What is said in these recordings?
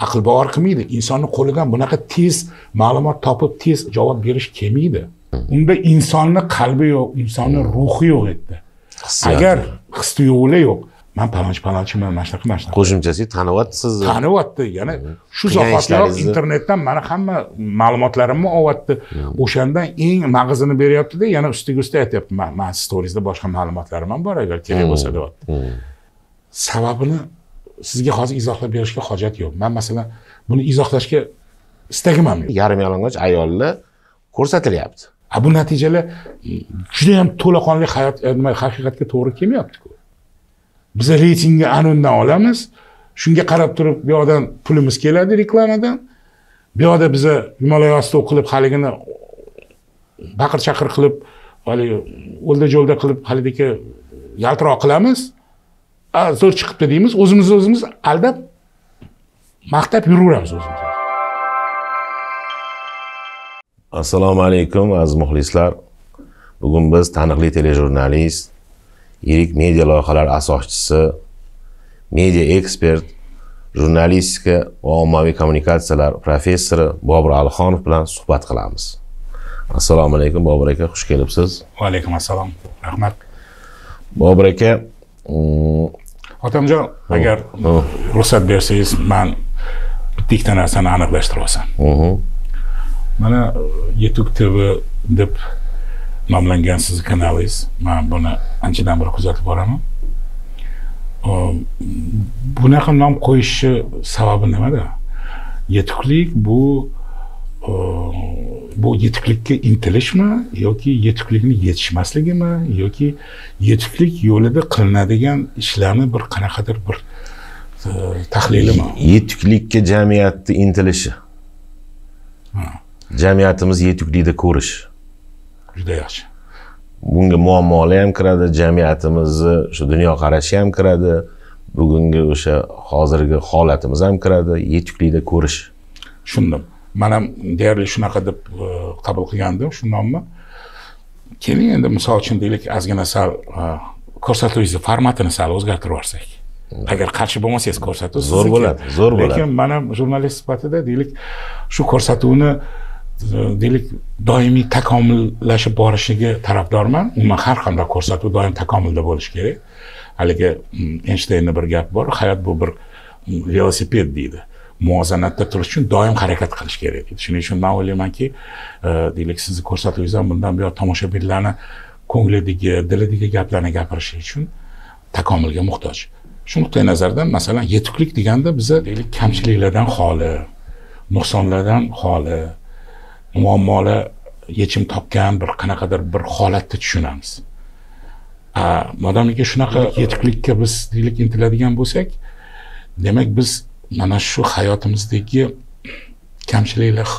aql bovar qilmaydi. Insonning qo'lidan bunaqa tez ma'lumot topib, tez javob berish kelmaydi. Unda insonning qalbi yo'q, insonning ruhi yo'q edi. Agar his tuyg'ular yo'q, men palonchiman, mana shunaqa. Qo'shimchasiga tanivyapsiz. Tanivyapti, ya'ni shu zahotlar internetdan mana hamma ma'lumotlarimni olyapti. O'shandan eng mag'zini beryapti-da, yana ustiga aytyapti. Men storiesda boshqa ma'lumotlarim ham bor, agar kerak bo'lsa deyapti. Sababini sizga hozir izohlab berishga hojat yo'q. Men masalan buni izohlashga istagim ham yo'q. Yarim yalang'och ayollar ko'rsatilyapti. Bu natijalar juda ham to'laqonli haqiqatga to'g'ri kelmayapti-ku. Biz reytingni anundan olamiz. Shunga qarab turib, bu yoqdan pulimiz keladi reklamadan. Bu yoqda biza Himolay osti o'qilib, haligini baqir-chaqir qilib, hali o'lda-jo'lda qilib, halidagi yaltiroq qilamiz. Zo'r chiqibdi deymiz, o'zimiz aldab maqtab yuraveramiz o'zimiz. Assalomu alaykum aziz muxlislar. Bugun biz taniqli telejurnalist, yirik media loyihalar asoschisi, media ekspert, jurnalistika va ommaviy kommunikatsiyalar professori Bobur Alixonov bilan suhbat qilamiz. Assalomu alaykum Bobur aka, xush kelibsiz. Va alaykum assalom. Rahmat. Bobur aka, Otamjon, agar ruxsat bersangiz, men bitta narsani aniqlashtirib olsam. Mana YouTube TV deb nomlangan siz kanalingiz, men buni anchadan beri kuzatib boraman. Bunaqa nom qo'yishi sababi nimada? Yetuklik bu yetuklikka intilishmi yoki yetuklikni yetishmasligimi yoki yetuklik yo'lida qilinadigan ishlarni bir qanaqadir bir tahlilimi? Yetuklikka jamiyatni intilishi. Jamiyatimiz yetuklikda ko'rish. Juda yaxshi. Bunga muammolar ham kiradi, jamiyatimizni shu dunyo qarashi ham kiradi, bugungi o'sha hozirgi holatimiz ham kiradi, yetuklikda ko'rish. Tushundim. Men ham deyarli shunaqa deb qabul qilgandim shu nomni. Keling endi misol uchun deylik, ozgina sal ko'rsatuvingizni formatini sal o'zgartirib yuborsak. Agar qarshi bo'lmasangiz ko'rsatuv zo'r bo'ladi, zo'r bo'ladi. Lekin men ham jurnalist sifatida deylik, shu ko'rsatuvni deylik doimiy takomillashib borishiga tarafdorman. Umuman har qanday ko'rsatuv doim takomilda bo'lishi kerak. Haligi Einsteinning bir gapi bor, hayot bu bir velosiped deydi. Muvozanatda turish uchun doim harakat qilish kerak deydi. Shuning uchun men o'ylaymanki, deylik sizni ko'rsatuvingiz ham bundan buyon tomoshabinlarni ko'nglidagi, dilidagi gaplarni gapirish uchun takomilga muhtoj. Shu nuqtai nazardan masalan yetuklik deganda biz deylik kamchiliklardan xoli, nuqsonlardan xoli, muammolar yechim topgan bir qanaqadir bir holatni tushunamiz. Modomiki shunaqa yetuklikka biz deylik intiladigan bo'lsak, demak biz mana shu hayotimizdagi kamchiliklar,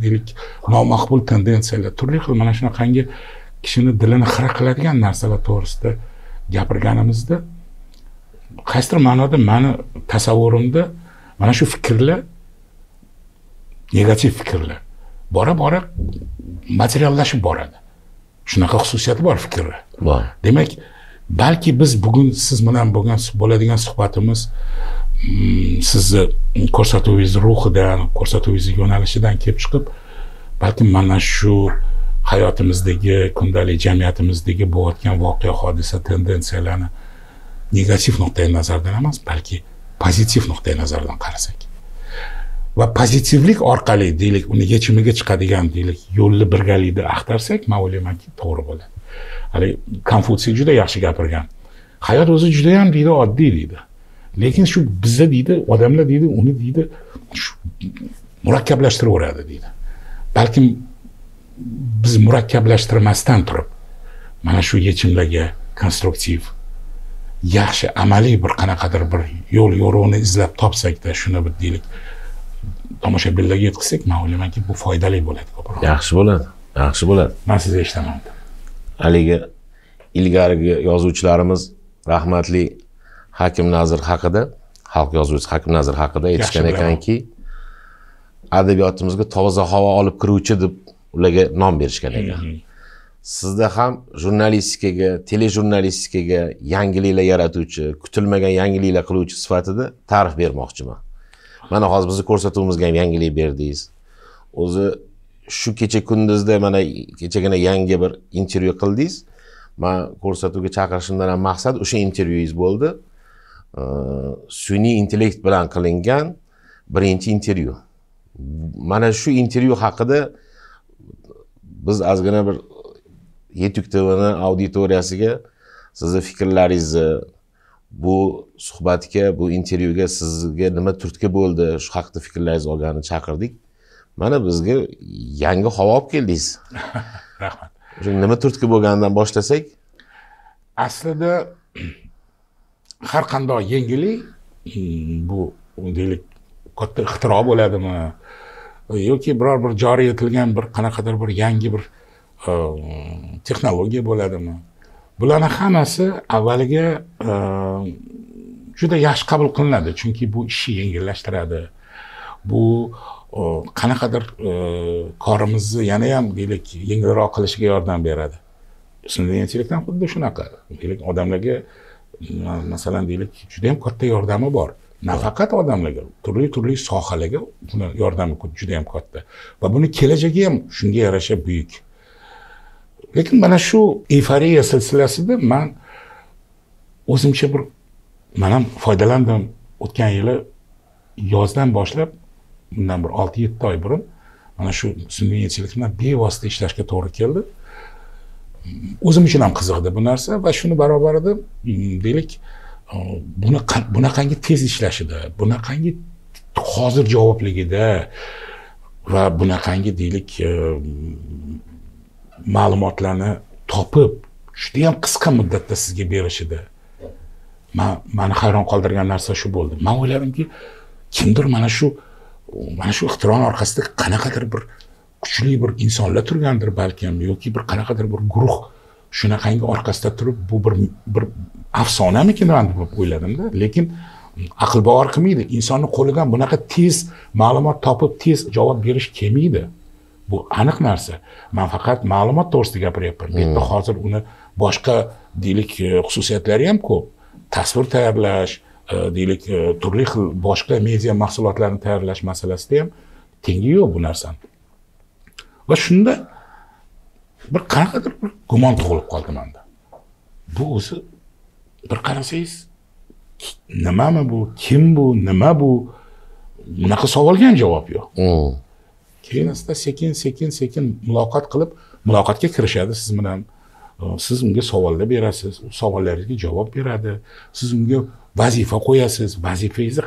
deylik nomaqbul tendensiyalar, turli xil mana shunaqangi kishini dilini xira qiladigan narsalar to'g'risida gapirganimizda qaysidir ma'noda meni tasavvurimda mana shu fikrlar, negativ fikrlar bora-bora materiallashib boradi. Shunaqa xususiyati bor fikrlar. Bor. Demak, balki biz bugun siz bilan bo'ladigan suhbatimiz sizni ko'rsatuvingiz ruhidan, ko'rsatuvingiz yo'nalishidan kelib chiqib, balki mana shu hayotimizdagi, kundalik jamiyatimizdagi bo'layotgan voqea, hodisa, tendensiyalarni negativ nuqtai nazardan emas, balki pozitiv nuqtai nazardan qarasak va pozitivlik orqali deylik uni yechimiga chiqadigan deylik yo'lni birgalikda axtarsak, men o'ylaymanki to'g'ri bo'ladi. Hali Konfutsiy juda yaxshi gapirgan. Hayot o'zi juda ham deydi oddiy deydi. Lekin shu bizda deydi, odamlar deydi, uni deydi murakkablashtiraveradi deydi. Balkim biz murakkablashtirmasdan turib mana shu yechimlarga konstruktiv, yaxshi amaliy bir qanaqadir bir yo'l yo'riqni izlab topsak-da, shuni bir deylik tomoshabinlarga yetkazsak, men o'ylaymanki bu foydali bo'ladi ko'proq. Yaxshi bo'ladi, yaxshi bo'ladi. Men sizni eshitaman. Haligi ilgarigi yozuvchilarimiz rahmatli Hakim Nazir haqida, xalq yozuvchisi Hakim Nazir haqida aytishgan ekanki, adabiyotimizga toza havo olib kiruvchi deb ularga nom berishgan ekan. Sizda ham jurnalistikaga, telejurnalistikaga yangiliklar yaratuvchi, kutilmagan yangiliklar qiluvchi sifatida ta'rif bermoqchiman. Mana hozir bizni ko'rsatuvimizga ham yangilik berdingiz. O'zi shu kecha kunduzda mana kechagina yangi bir intervyu qildingiz. Men ko'rsatuvga chaqirishimdan ham maqsad o'sha intervyungiz bo'ldi. Sun'iy intellekt bilan qilingan birinchi intervyu. Mana shu intervyu haqida biz ozgina bir Yetuk TV'ning auditoriyasiga sizni fikrlaringizni, bu suhbatga, bu intervyuga sizga nima turtki bo'ldi, shu haqida fikrlaringizni olgani chaqirdik. Mana bizga yangi havo olib keldingiz. Rahmat. O'sha nima turtki bo'lganidan boshlasak? Aslida har qanday yangilik bu deylik katta ixtiro bo'ladimi yoki biror bir joriy etilgan bir qanaqadir bir yangi bir texnologiya bo'ladimi? Bularning hammasi avvaliga juda yaxshi qabul qilinadi, chunki bu ishni yengillashtiradi. Bu qanaqadir korimizni yana ham deylik yengilroq qilishiga yordam beradi. Sun'iy intellektdan xuddi shunaqa. Deylik odamlarga masalan deylik juda ham katta yordami bor. Nafaqat odamlarga, turli sohalarga buni yordami juda ham katta. Va buni kelajagi ham shunga yarasha buyuk. Lekin mana shu euforiya silsilasida men o'zimcha bir men ham foydalandim. O'tgan yili yozdan boshlab, bundan bir 6-7 oy burun mana shu sun'iy intellekt bilan bevosita ishlashga to'g'ri keldi. O'zim uchun ham qiziqdi bu narsa va shuni barobarida deylik bunaqangi tez ishlashida, bunaqangi hozir javobligida va bunaqangi deylik ma'lumotlarni topib juda ham qisqa muddatda sizga berishida meni hayron qoldirgan narsa shu bo'ldi. Men o'yladimki, kimdir mana shu ixtironing orqasida qanaqadir bir kuchli bir insonlar turgandir balkim, yoki bir qanaqadir bir guruh shunaqangi orqasida turib bu bir afsonamikin deb o'yladim-da. Lekin aql bovar qilmaydi. Insonning qo'lidan bunaqa tez ma'lumot topib tez javob berish kelmaydi. Bu aniq narsa. Men faqat ma'lumot to'g'risida gapiryapman. Bu yerda hozir uni boshqa deylik xususiyatlari ham ko'p. Tasvir tayyorlash, deylik turli xil boshqa media mahsulotlarini tayyorlash masalasida ham tengi yo'q bu narsani. Va shunda bir qanaqadir bir gumon tug'ilib qoldi menda. Bu o'zi bir qarasangiz, nimami bu, kim bu, nima bu? Bunaqa savolga ham javob yo'q. Keyin asta sekin muloqot qilib, muloqotga kirishadi siz bilan. Siz unga savollar berasiz, u savollaringizga javob beradi. Siz unga vazifa qo'yasiz, vazifangizni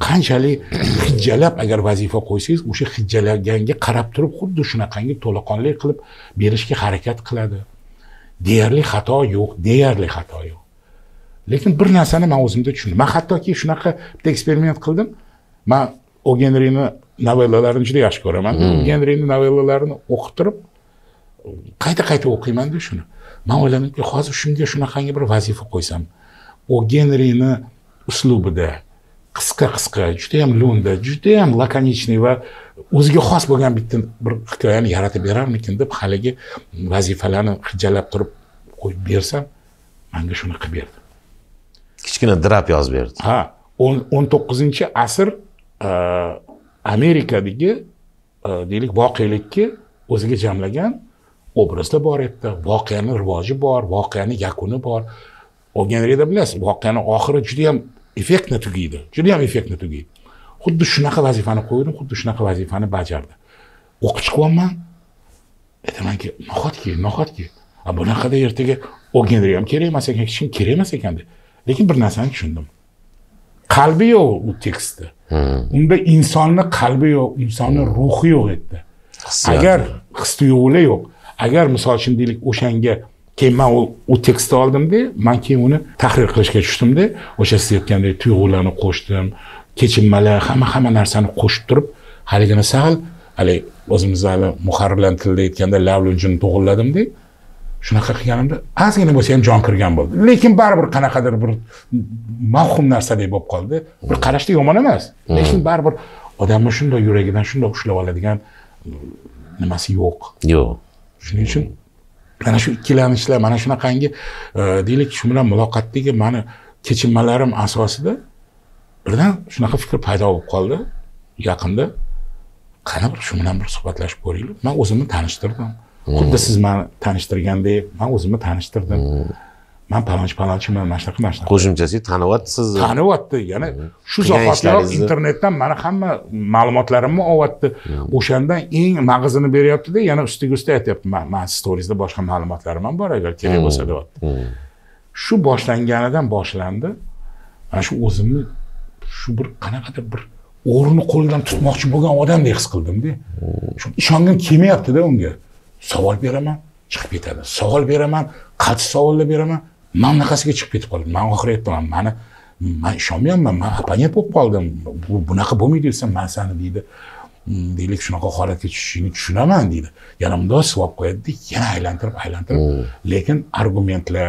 qanchalik hijjalab agar vazifa qo'ysangiz, o'sha hijjalaganga qarab turib xuddi shunaqangi to'laqonli qilib berishga harakat qiladi. Deyarli xato yo'q. Lekin bir narsani men o'zimda tushundim. Men hattoki shunaqa bitta eksperiment qildim. Men O'Genrining novellalarini juda yaxshi ko'raman. O'Genrining novellalarini o'qib turib qayta o'qiyman-da shuni. Men o'yladimki, hozir shunga shunaqangi bir vazifa qo'ysam, O'Genrining uslubida qisqa, juda ham lo'nda, juda ham lakonichniy va o'ziga xos bo'lgan bitta bir hikoyani yaratib berarmikin deb haligi vazifalarni hijjalab turib qo'yib bersam, menga shuni qilib berdi. Kichkina drap yozib berdi. Ha, 19-asr Amerikadagi deylik voqelikka o'ziga jamlagan obrazlar bor edi. Voqeaning rivoji bor, voqeaning yakuni bor. O'Genrida bilasiz, voqeaning oxiri juda ham effektni tugaydi. Xuddi shunaqa vazifani qo'ydim, xuddi shunaqa vazifani bajardi. O'qib chiqyapman. Aytamanki, nahotki. Bunaqada ertaga O'Genri ham kerak emas ekan, hech kim kerak emas ekan deb. Lekin bir narsani tushundim. Qalbi yo'q u tekstda. Unda insonning qalbi yo'q, insonning ruhi yo'q edi. Agar his-tuyg'ular yo'q. Agar misol uchun deylik o'shanga keyin men u tekstni oldimda, men keyin uni tahrir qilishga tushdimda, o'sha siz aytgandek tuyg'ularni qo'shdim, kechinmalar, hamma narsani qo'shib turib, haligini sal, o'zimizning muharrirlar tilida aytganda lavlunjini to'g'irladimda, shunaqa qilganimda ozgina bo'lsa ham jon kirgan bo'ldi. Lekin baribir qanaqadir bir mavhum narsadek bo'lib qoldi. Bir qarashda yomon emas, lekin baribir odamning shunday yuragidan shunday ushlab oladigan nimasi yo'q. Shuning uchun mana shu ikkilanishlar, mana shunaqangi deylik shu bilan muloqotdagi meni kechinmalarim asosida birdan shunaqa fikr paydo bo'lib qoldi yaqinda, qani bir shu bilan bir suhbatlashib ko'raylik. Men o'zimni tanishtirdim. Xuddi siz meni tanishtirgandek, men o'zimni tanishtirdim. Men palonchiman, mana shunaqa. Qo'shimchasiga tanivyapsiz. Tanivyapti. Ya'ni shu zahotlar internetdan mana hamma ma'lumotlarimni olyapti. O'shandan eng mag'zini beryapti-da, yana ustiga aytyapti. Men storiesda boshqa ma'lumotlarim ham bor agar kerak bo'lsa deyapti. Shu boshlanganidan boshlandi. Mana shu o'zimni shu bir qanaqadir bir o'rni qo'lidan tutmoqchi bo'lgan odamdek his qildim-da. Shu ishongim kelmayapti-da unga. Savol beraman, chiqib ketadi. Savol beraman, qattiq savollar beraman. Men bunaqasiga chiqib ketib qoldim. Men oxiri aytdim, men ishonmayapman, men opponent bo'lib qoldim. Bunaqa bo'lmaydi desam, men seni deydi, deylik shunaqa holatga tushishingni tushunaman deydi. Yana bunday savol qo'yadi, yana aylantirib, lekin argumentlar,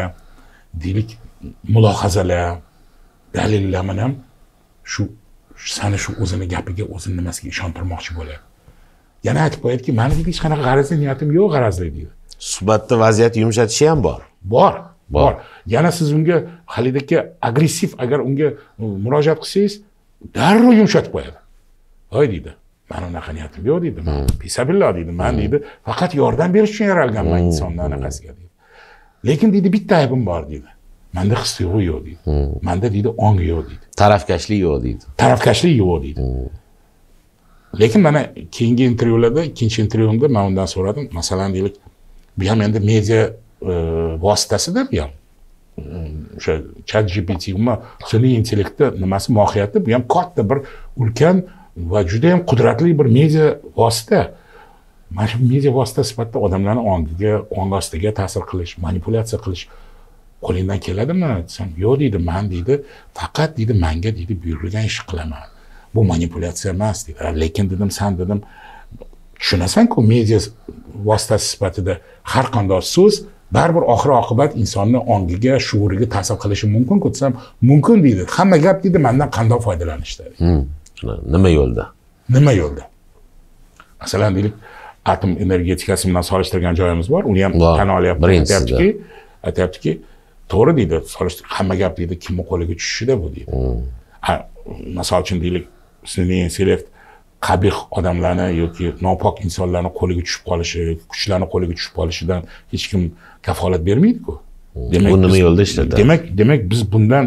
deylik mulohazalar, dalillar bilan shu seni shu o'zini gapiga, o'zini nimasiga ishontirmoqchi bo'lyapti. Yana aytib qo'yadiki, meni hech qanaqa g'arazli niyatim yo'q, g'arazli deydi. Suhbatda vaziyatni yumshatishi ham bor. Bor. Yana siz unga halidagi agressiv agar unga murojaat qilsangiz, darrov yumshatib qo'yadi. Voy deydi, men unaqa niyatim yo'q deydi. Bisabillah deydi, men deydi, faqat yordam berish uchun yaralganman insonlar anaqasiga deydi. Lekin deydi, bitta aybim bor deydi. Menda his-tuyg'u yo'q deydi. Menda deydi, ong yo'q deydi. Tarafkashlik yo'q deydi. Tarafkashlik yo'q deydi. Lekin mana keyingi intervyularda, ikkinchi intervyumda men undan so'radim. Masalan, deylik, bu ham endi media vositasida bu ham. O'sha ChatGPT sun'iy intellektda nimasi mohiyati, bu ham katta bir ulkan va juda ham qudratli bir media vosita. Mana shu media vosita sifatida odamlarning ongiga, ong ostiga ta'sir qilish, manipulyatsiya qilish qo'lingdan keladimi? Desam, yo'q deydi, men deydi, faqat deydi, menga deydi buyurilgan ish qilaman. Bu manipulyatsiya emas deydi. Lekin dedim, sen dedim, tushunasan-ku, media vositasi sifatida har qanday so'z baribir oxir oqibat insonning ongiga, shuuriga ta'sir qilishi mumkin-ku desam, mumkin deydi. Hamma gap deydi, mendan qanday foydalanishda. Nima yo'lda? Masalan, deylik, atom energetikasi bilan solishtirgan joyimiz bor. Uni ham tan olyapti. Aytayaptiki, to'g'ri deydi, hamma gap deydi, kimning qo'liga tushishida bu deydi. Misol uchun deylik, sun'iy intellekt qabih odamlarni yoki nopok insonlarning qo'liga tushib qolishi, kuchlarning qo'liga tushib qolishidan hech kim kafolat bermaydi-ku. Demak, bu nima yo'lda ishlatadi? Demak biz bundan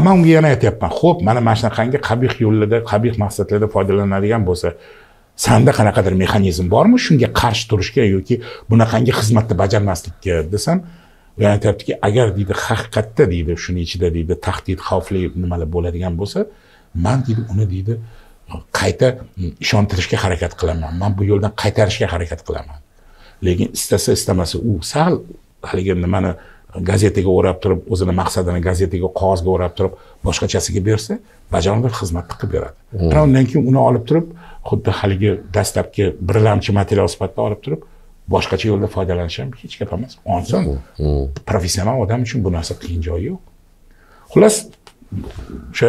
men unga yana aytyapman. Xo'p, mana shunaqangi qabih yo'llarda, qabih maqsadlarda foydalanadigan bo'lsa, senda qanaqadir mexanizm bormi shunga qarshi turishga yoki bunaqangi xizmatni bajarmaslikka desam, u aytayaptiki, agar deydi haqiqatda deydi shuning ichida deydi tahdid, xavfli nimalar bo'ladigan bo'lsa, men deydi uni deydi qayta ishontirishga harakat qilaman. Men bu yo'ldan qaytarishga harakat qilaman. Lekin istasa istamasa u sal haligi nimani gazetaga o'rab turib, o'zini maqsadini gazetaga, qog'ozga o'rab turib, boshqachasiga bersa, bajaronlar xizmatni qilib beradi. Ana undan keyin uni olib turib, xuddi haligi dastlabki birlamchi material sifatida olib turib, boshqacha yo'lda foydalanish ham hech gap emas. Oson. Professional odam uchun bu narsa qiyin joyi yo'q. Xullas, o'sha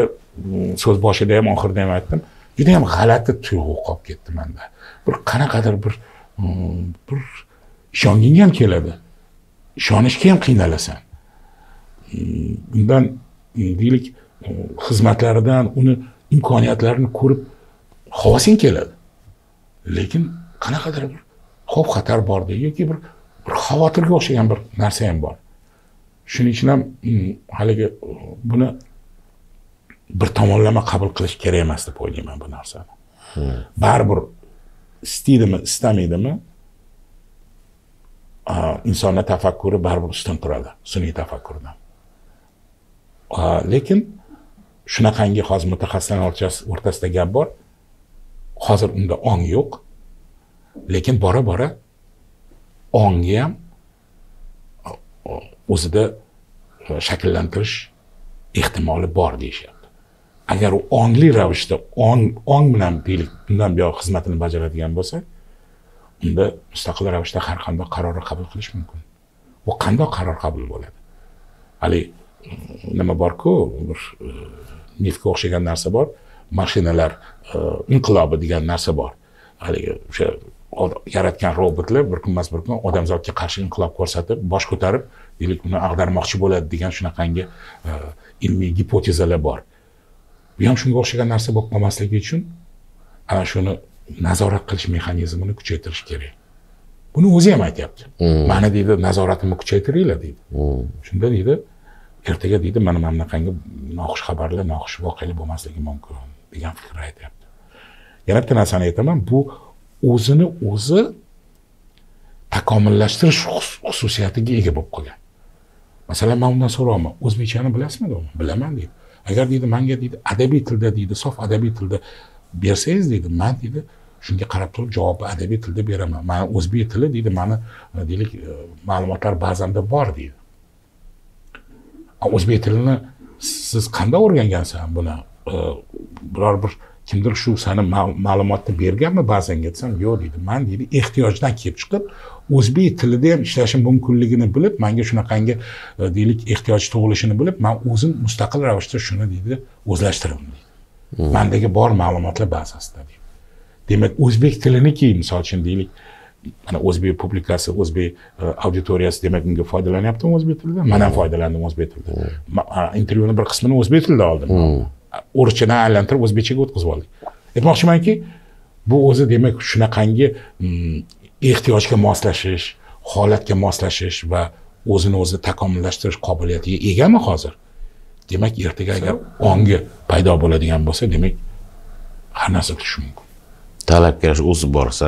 so'z boshida ham, oxirida ham aytdim, juda ham g'alati tuyg'u qolib ketdi menda. Bir qanaqadir bir ishonging ham keladi. Ishonishga ham qiynalasan. Undan deylik xizmatlaridan uni imkoniyatlarini ko'rib havasing keladi. Lekin qanaqadir bir xavf xatar bordi yoki bir xavotirga o'xshagan bir narsa ham bor. Shuning uchun ham haligi buni bir tomonlama qabul qilish kerak emas deb o'ylayman bu narsani. Baribir istaydimi, istamaydimi, insonning tafakkuri baribir ustun turadi sun'iy tafakkurdan. Lekin shunaqangi hozir mutaxassislar o'rtasida gap bor. Hozir unda ong yo'q. Lekin bora-bora ongni ham o'zida shakllantirish ehtimoli bor deyishyapti. Agar u ongli ravishda ong bilan deylik bundan buyoq xizmatini bajaradigan bo'lsa, unda mustaqil ravishda har qanday qarorni qabul qilish mumkin. Bu qanday qaror qabul bo'ladi? Hali nima bor-ku, bir nefga o'xshagan narsa bor, mashinalar inqilobi degan narsa bor. Haligi o'sha yaratgan robotlar bir kunmas bir kun odamzodga qarshi inqilob ko'rsatib, bosh ko'tarib, deylik uni ag'darmoqchi bo'ladi degan shunaqangi ilmiy gipotezalar bor. Bu ham shunga o'xshagan narsa bo'lib qolmasligi uchun ana shuni nazorat qilish mexanizmini kuchaytirish kerak. Buni o'zi ham aytyapti. Mana deydi, nazoratimni kuchaytiringlar deydi. Shunda deydi, ertaga deydi, mana bunaqangi noxush xabarlar, noxush voqealar bo'lmasligi mumkin degan fikr aytyapti. Yana bitta narsani aytaman, bu o'zini o'zi takomillashtirish xususiyatiga ega bo'lib qolgan. Masalan, men undan so'rayman, o'zbekchani bilasizmi deyman? Bilaman deydi. Agar deydi, menga deydi, adabiy tilda deydi, sof adabiy tilda bersangiz deydi, men deydi, shunga qarab turib javobni adabiy tilda beraman. Meni o'zbek tili deydi, meni deylik ma'lumotlar bazamda bor deydi. O'zbek tilini siz qanday o'rgangansiz buni? Biror bir kimdir shu seni ma'lumotni berganmi bazanga desam, yo'q deydi. Men deydi, ehtiyojdan kelib chiqib, o'zbek tilida ham ishlashim mumkinligini bilib, menga shunaqangi deylik ehtiyoj tug'ilishini bilib, men o'zim mustaqil ravishda shuni deydi, o'zlashtirdim deydi. Mendagi bor ma'lumotlar bazasida deydi. Demak, o'zbek tiliniki, misol uchun deylik, mana o'zbek publikasi, o'zbek auditoriyasi demak unga foydalanyaptimi o'zbek tilida? Men ham foydalandim o'zbek tilida. Intervyuni bir qismini o'zbek tilida oldim. O'rchadan aylantirib o'zbekchaga o'tkazib oldik. Aytmoqchimanki, bu o'zi demak shunaqangi ehtiyojga moslashish, holatga moslashish va o'zini o'zi takomillashtirish qobiliyatiga egami hozir? Demak, ertaga agar ongi paydo bo'ladigan bo'lsa, demak har narsa kutish mumkin. Talabkor o'sib borsa,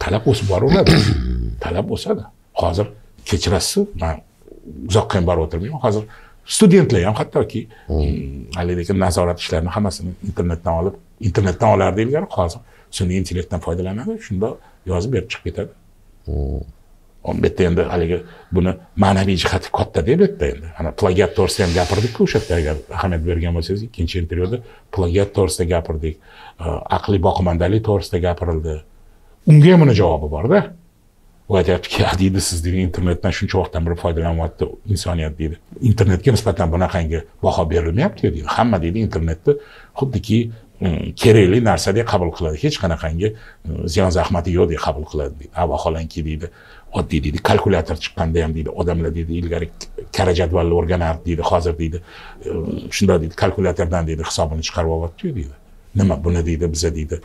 talab o'sib boraveradi. Talab o'sadi. Hozir kechirasiz, men uzoqqa ham borib o'tirmayman. Hozir studentlar ham hattoki lekin nazorat ishlarini hammasini internetdan olardi ilgari, hozir sun'iy intellektdan foydalanadi, shunda yozib berib chiqib ketadi. Bu yerda endi haligi buni ma'naviy jihati katta deb aytdi endi. Ana plagiat to'g'risida ham gapirdik-ku o'sha yerda, agar ahamiyat bergan bo'lsangiz, ikkinchi intervyuda plagiat to'g'risida gapirdik, aqliy boqimandalik to'g'risida gapirildi. Unga ham uni javobi bor-da. U aytyaptiki, deydi, siz deydi, internetdan shuncha vaqtdan beri foydalanyapti insoniyat deydi. Internetga nisbatan bunaqangi baho berilmayapti deydi. Hamma deydi internetni xuddiki kerakli narsadek qabul qiladi. Hech qanaqangi ziyon zahmati yo'q deb qabul qiladi deydi. Vaholanki deydi, oddiy deydi, kalkulyator chiqqanda ham deydi, odamlar deydi, ilgari kara jadvalni o'rganardi deydi, hozir deydi, shunda deydi, kalkulyatordan deydi hisobini chiqarib olyapti deydi. Nima buni deydi, biza deydi,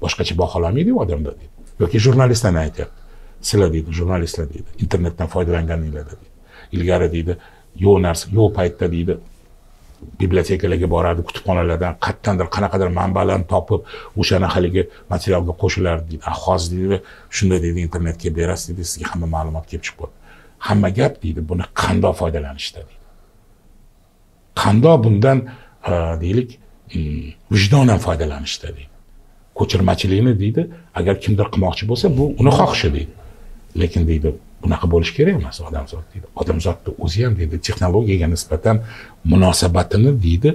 boshqacha baholanmaydi odamlar deydi. Yoki jurnalistlarni aytyapti. Sizlar deydi, jurnalistlar deydi, internetdan foydalanganinglarda deydi. Ilgari deydi, yo'q narsa, yo'q paytda deydi, bibliotekalarga boradi, kutubxonalardan qattandir qanaqadir manbalarni topib, o'shani haligi materialga qo'shilardi deydi. Hozir deydi, shunda deydi, internetga berasiz deydi, sizga hamma ma'lumot kelib chiqib qoladi. Hamma gap deydi, buni qanday foydalanishda deydi. Qanday bundan deylik, vijdonan foydalanishda deydi. Ko'chirmachilikni deydi, agar kimdir qilmoqchi bo'lsa, bu uni xohishi deydi. Lekin deydi, bunaqa bo'lish kerak emas odamzod deydi. Odamzodni o'zi ham deydi, texnologiyaga nisbatan munosabatini deydi,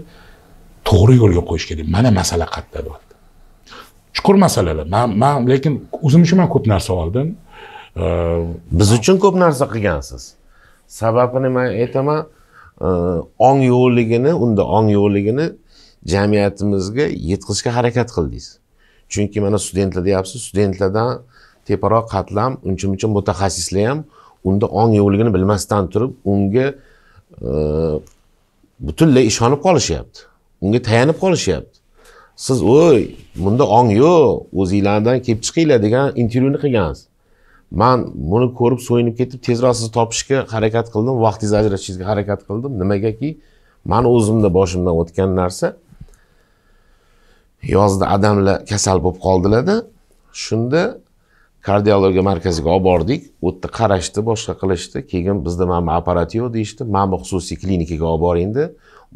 to'g'ri yo'lga qo'yish kerak. Mana masala qayerda deyapti. Chuqur masalalar. Men lekin o'zim uchun ko'p narsa oldim. Biz uchun ko'p narsa qilgansiz. Sababini men aytaman, ong yo'qligini jamiyatimizga yetkazishga harakat qildingiz. Chunki mana studentlar deyapsiz, studentlardan teparoq qatlam, uncha-muncha mutaxassislar ham unda ong yo'qligini bilmasdan turib, unga butunlay ishonib qolishyapti. Unga tayanib qolishyapti. Siz, "Voy, bunda ong yo'q, o'zingizlardan kelib chiqinglar" degan intervyuni qilgansiz. Men buni ko'rib so'yinib ketib, tezroq sizni topishga harakat qildim, vaqtingizni ajratishga harakat qildim. Nimagaki, men o'zimda boshimdan o'tgan narsa, yozda odamlar kasal bo'lib qoldilar-da, shunda kardiologiya markaziga olib bordik, u yerda qarashdi, boshqa qilishdi, keyin bizda mana apparat yo'q deyishdi, mana xususiy klinikaga olib boringda,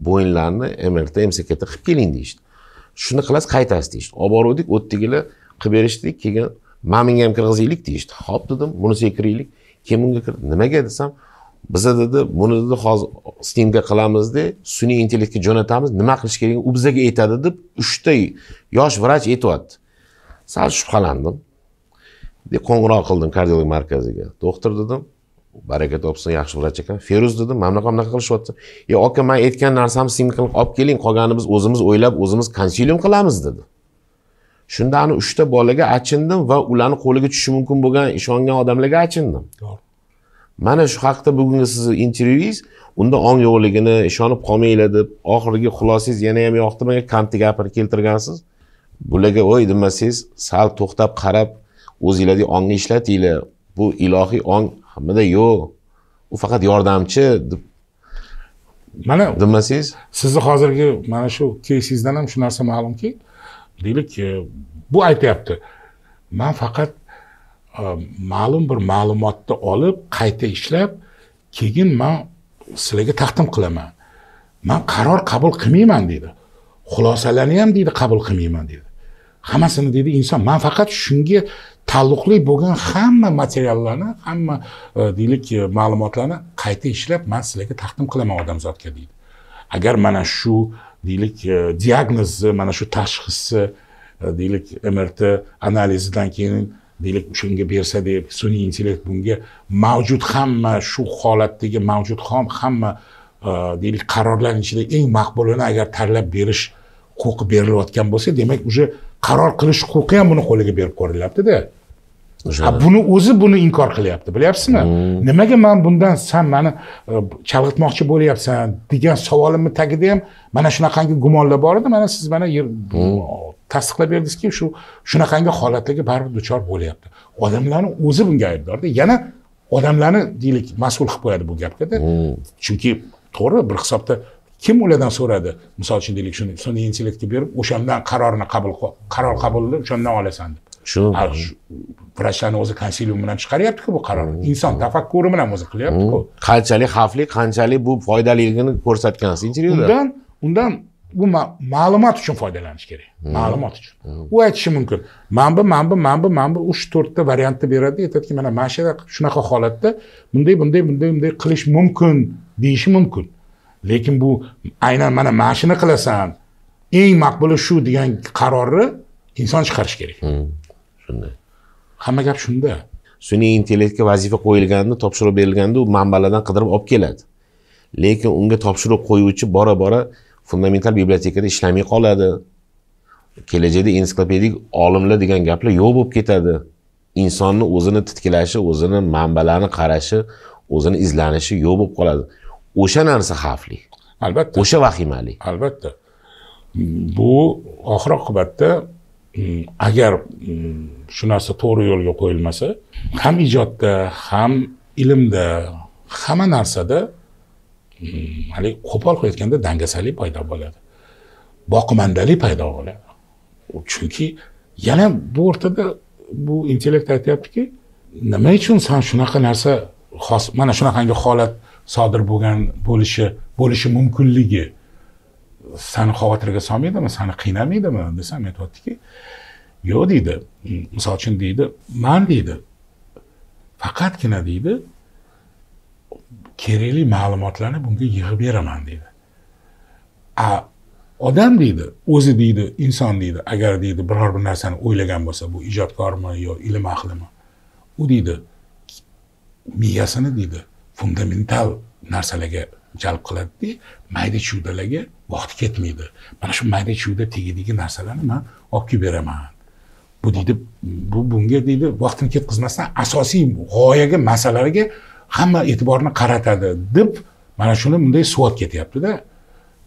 bo'yinlarni MRT, MCT qilib keling deyishdi. Shuni qilasiz, qaytasiz deyishdi. Olib bordik, o'ttigilar qilib berishdik, keyin menga ham kirgizaylik deyishdi. Xo'p dedim, bunisiga kiraylik. Keyin bunga kirdi. Nimaga desam, biza dedi, buni dedi hozir stimga qilamiz-da, sun'iy intellektga jo'natamiz, nima qilish kerak u bizga aytadi deb 3 ta yosh vrach aytibdi. Sal shubhalandim. Deb qo'ng'iroq qildim kardiolog markaziga. Doktor dedim, baraka topsin, yaxshi vrach ekan. Feruz dedim, mana bunaqa qilishyapti. Aka, men aytgan narsamni stimga qilib olib keling, qolganini biz o'zimiz o'ylab, o'zimiz konsilium qilamiz dedi. Shunda ani 3 ta bolaga achindim va ularni qo'liga tushishi mumkin bo'lgan ishongan odamlarga achindim. Mana shu haqda bugungi sizni intervyuingiz, unda ong yo'qligini ishonib qolmanglar deb, oxirgi xulosangiz yana ham yoqtirmagan Kantni gapini keltirgansiz. Bularga o'y demasangiz, sal to'xtab qarab, o'zingizlarga ongni ishlatinglar. Bu ilohiy ong hammada yo'q. U faqat yordamchi deb mana demasangiz, sizni hozirgi mana shu keysingizdan ham shu narsa ma'lumki, deylik, bu aytyapti. Men faqat ma'lum bir ma'lumotni olib, qayta ishlab, keyin men sizlarga taqdim qilaman. Men qaror qabul qilmayman deydi. Xulosalarni ham deydi qabul qilmayman deydi. Hammasini deydi inson. Men faqat shunga taalluqli bo'lgan hamma materiallarni, hamma deylik ma'lumotlarni qayta ishlab, men sizlarga taqdim qilaman odamzodga deydi. Agar mana shu deylik diagnozni, mana shu tashxisni deylik MRT analizidan keyin deylik shunga bersa deb sun'iy intellekt bunga mavjud hamma shu holatdagi mavjud hamma deylik qarorlar ichida eng maqbulini agar tanlab berish huquqi berilayotgan bo'lsa, demak уже qaror qilish huquqi ham buni qo'liga berib qo'yilyapti-da. Buni o'zi buni inkor qilyapti, bilyapsizmi? Nimaga men bundan sen meni chalg'itmoqchi bo'lyapsan degan savolimni tagida ham mana shunaqangi gumonlar bor edi. Mana siz mana tasdiqlab berdingizki, shunaqangi holatlarga baribir duchor bo'lyapti. Odamlarning o'zi bunga aybdorda. Yana odamlarni deylik mas'ul qilib qo'yadi bu gapga-da. Chunki to'g'ri bir hisobda kim ulardan so'radi? Misol uchun deylik shuni sun'iy intellektga berib, o'shandan qaror qabulni o'shandan olasan deb. Shu vrachlarning o'zi konsilium bilan chiqaryapti-ku bu qarorni. Inson tafakkuri bilan o'zi qilyapti-ku. Qanchalik xavfli, qanchalik bu foydaliligini ko'rsatgansiz intervyuda. Undan bu ma'lumot uchun foydalanish kerak. Ma'lumot uchun. U aytishi mumkin. Mana bu 3-4 ta variantni beradi, aytadiki, mana mashina shunaqa holatda bunday qilish mumkin, deyishi mumkin. Lekin bu aynan mana mashina qilasan, eng maqbuli shu degan qarorni inson chiqarish kerak. Shunday. Hamma gap shunda. Sun'iy intellektga vazifa qo'yilganda, topshiriq berilganda u manbalardan qidirib olib keladi. Lekin unga topshiriq qo'yuvchi bora-bora fundamental bibliotekada ishlamay qoladi. Kelajakda ensiklopedik olimlar degan gaplar yo'q bo'lib ketadi. Insonni o'zini titkilashi, o'zini manbalarini qarashi, o'zini izlanishi yo'q bo'lib qoladi. O'sha narsa xavfli. Albatta. O'sha vahimali. Albatta. Bu oxir oqibatda agar shu narsa to'g'ri yo'lga qo'yilmasa, ham ijodda, ham ilmda, hamma narsada hali qo'pol qilayotganda dangasalik paydo bo'ladi. Boqimandalik paydo bo'ladi. Chunki yana bu o'rtada bu intellekt aytayaptiki, nima uchun sen shunaqa narsa mana shunaqangi holat sodir bo'lishi mumkinligi seni xavotirga solmaydimi, seni qiynamaydimi desam, aytayaptiki, yo'q deydi. Misol uchun deydi, men deydi, faqatgina deydi, kerakli ma'lumotlarni bunga yig'ib beraman deydi. Odam deydi, o'zi deydi, inson deydi, agar deydi biror bir narsani o'ylagan bo'lsa, bu ijodkormi yo ilm ahlimi, u deydi, miyasini deydi, fundamental narsalarga jalb qiladi, mayda-chuydalarga vaqti ketmaydi. Mana shu mayda-chuyda tegadigan narsalarni men olib kelib beraman. Bu deydi, bunga deydi, vaqtini ketkazmasdan asosiy g'oyaga, masalalarga hamma e'tiborni qaratadi deb mana shuni bunday suvat ketyapti-da.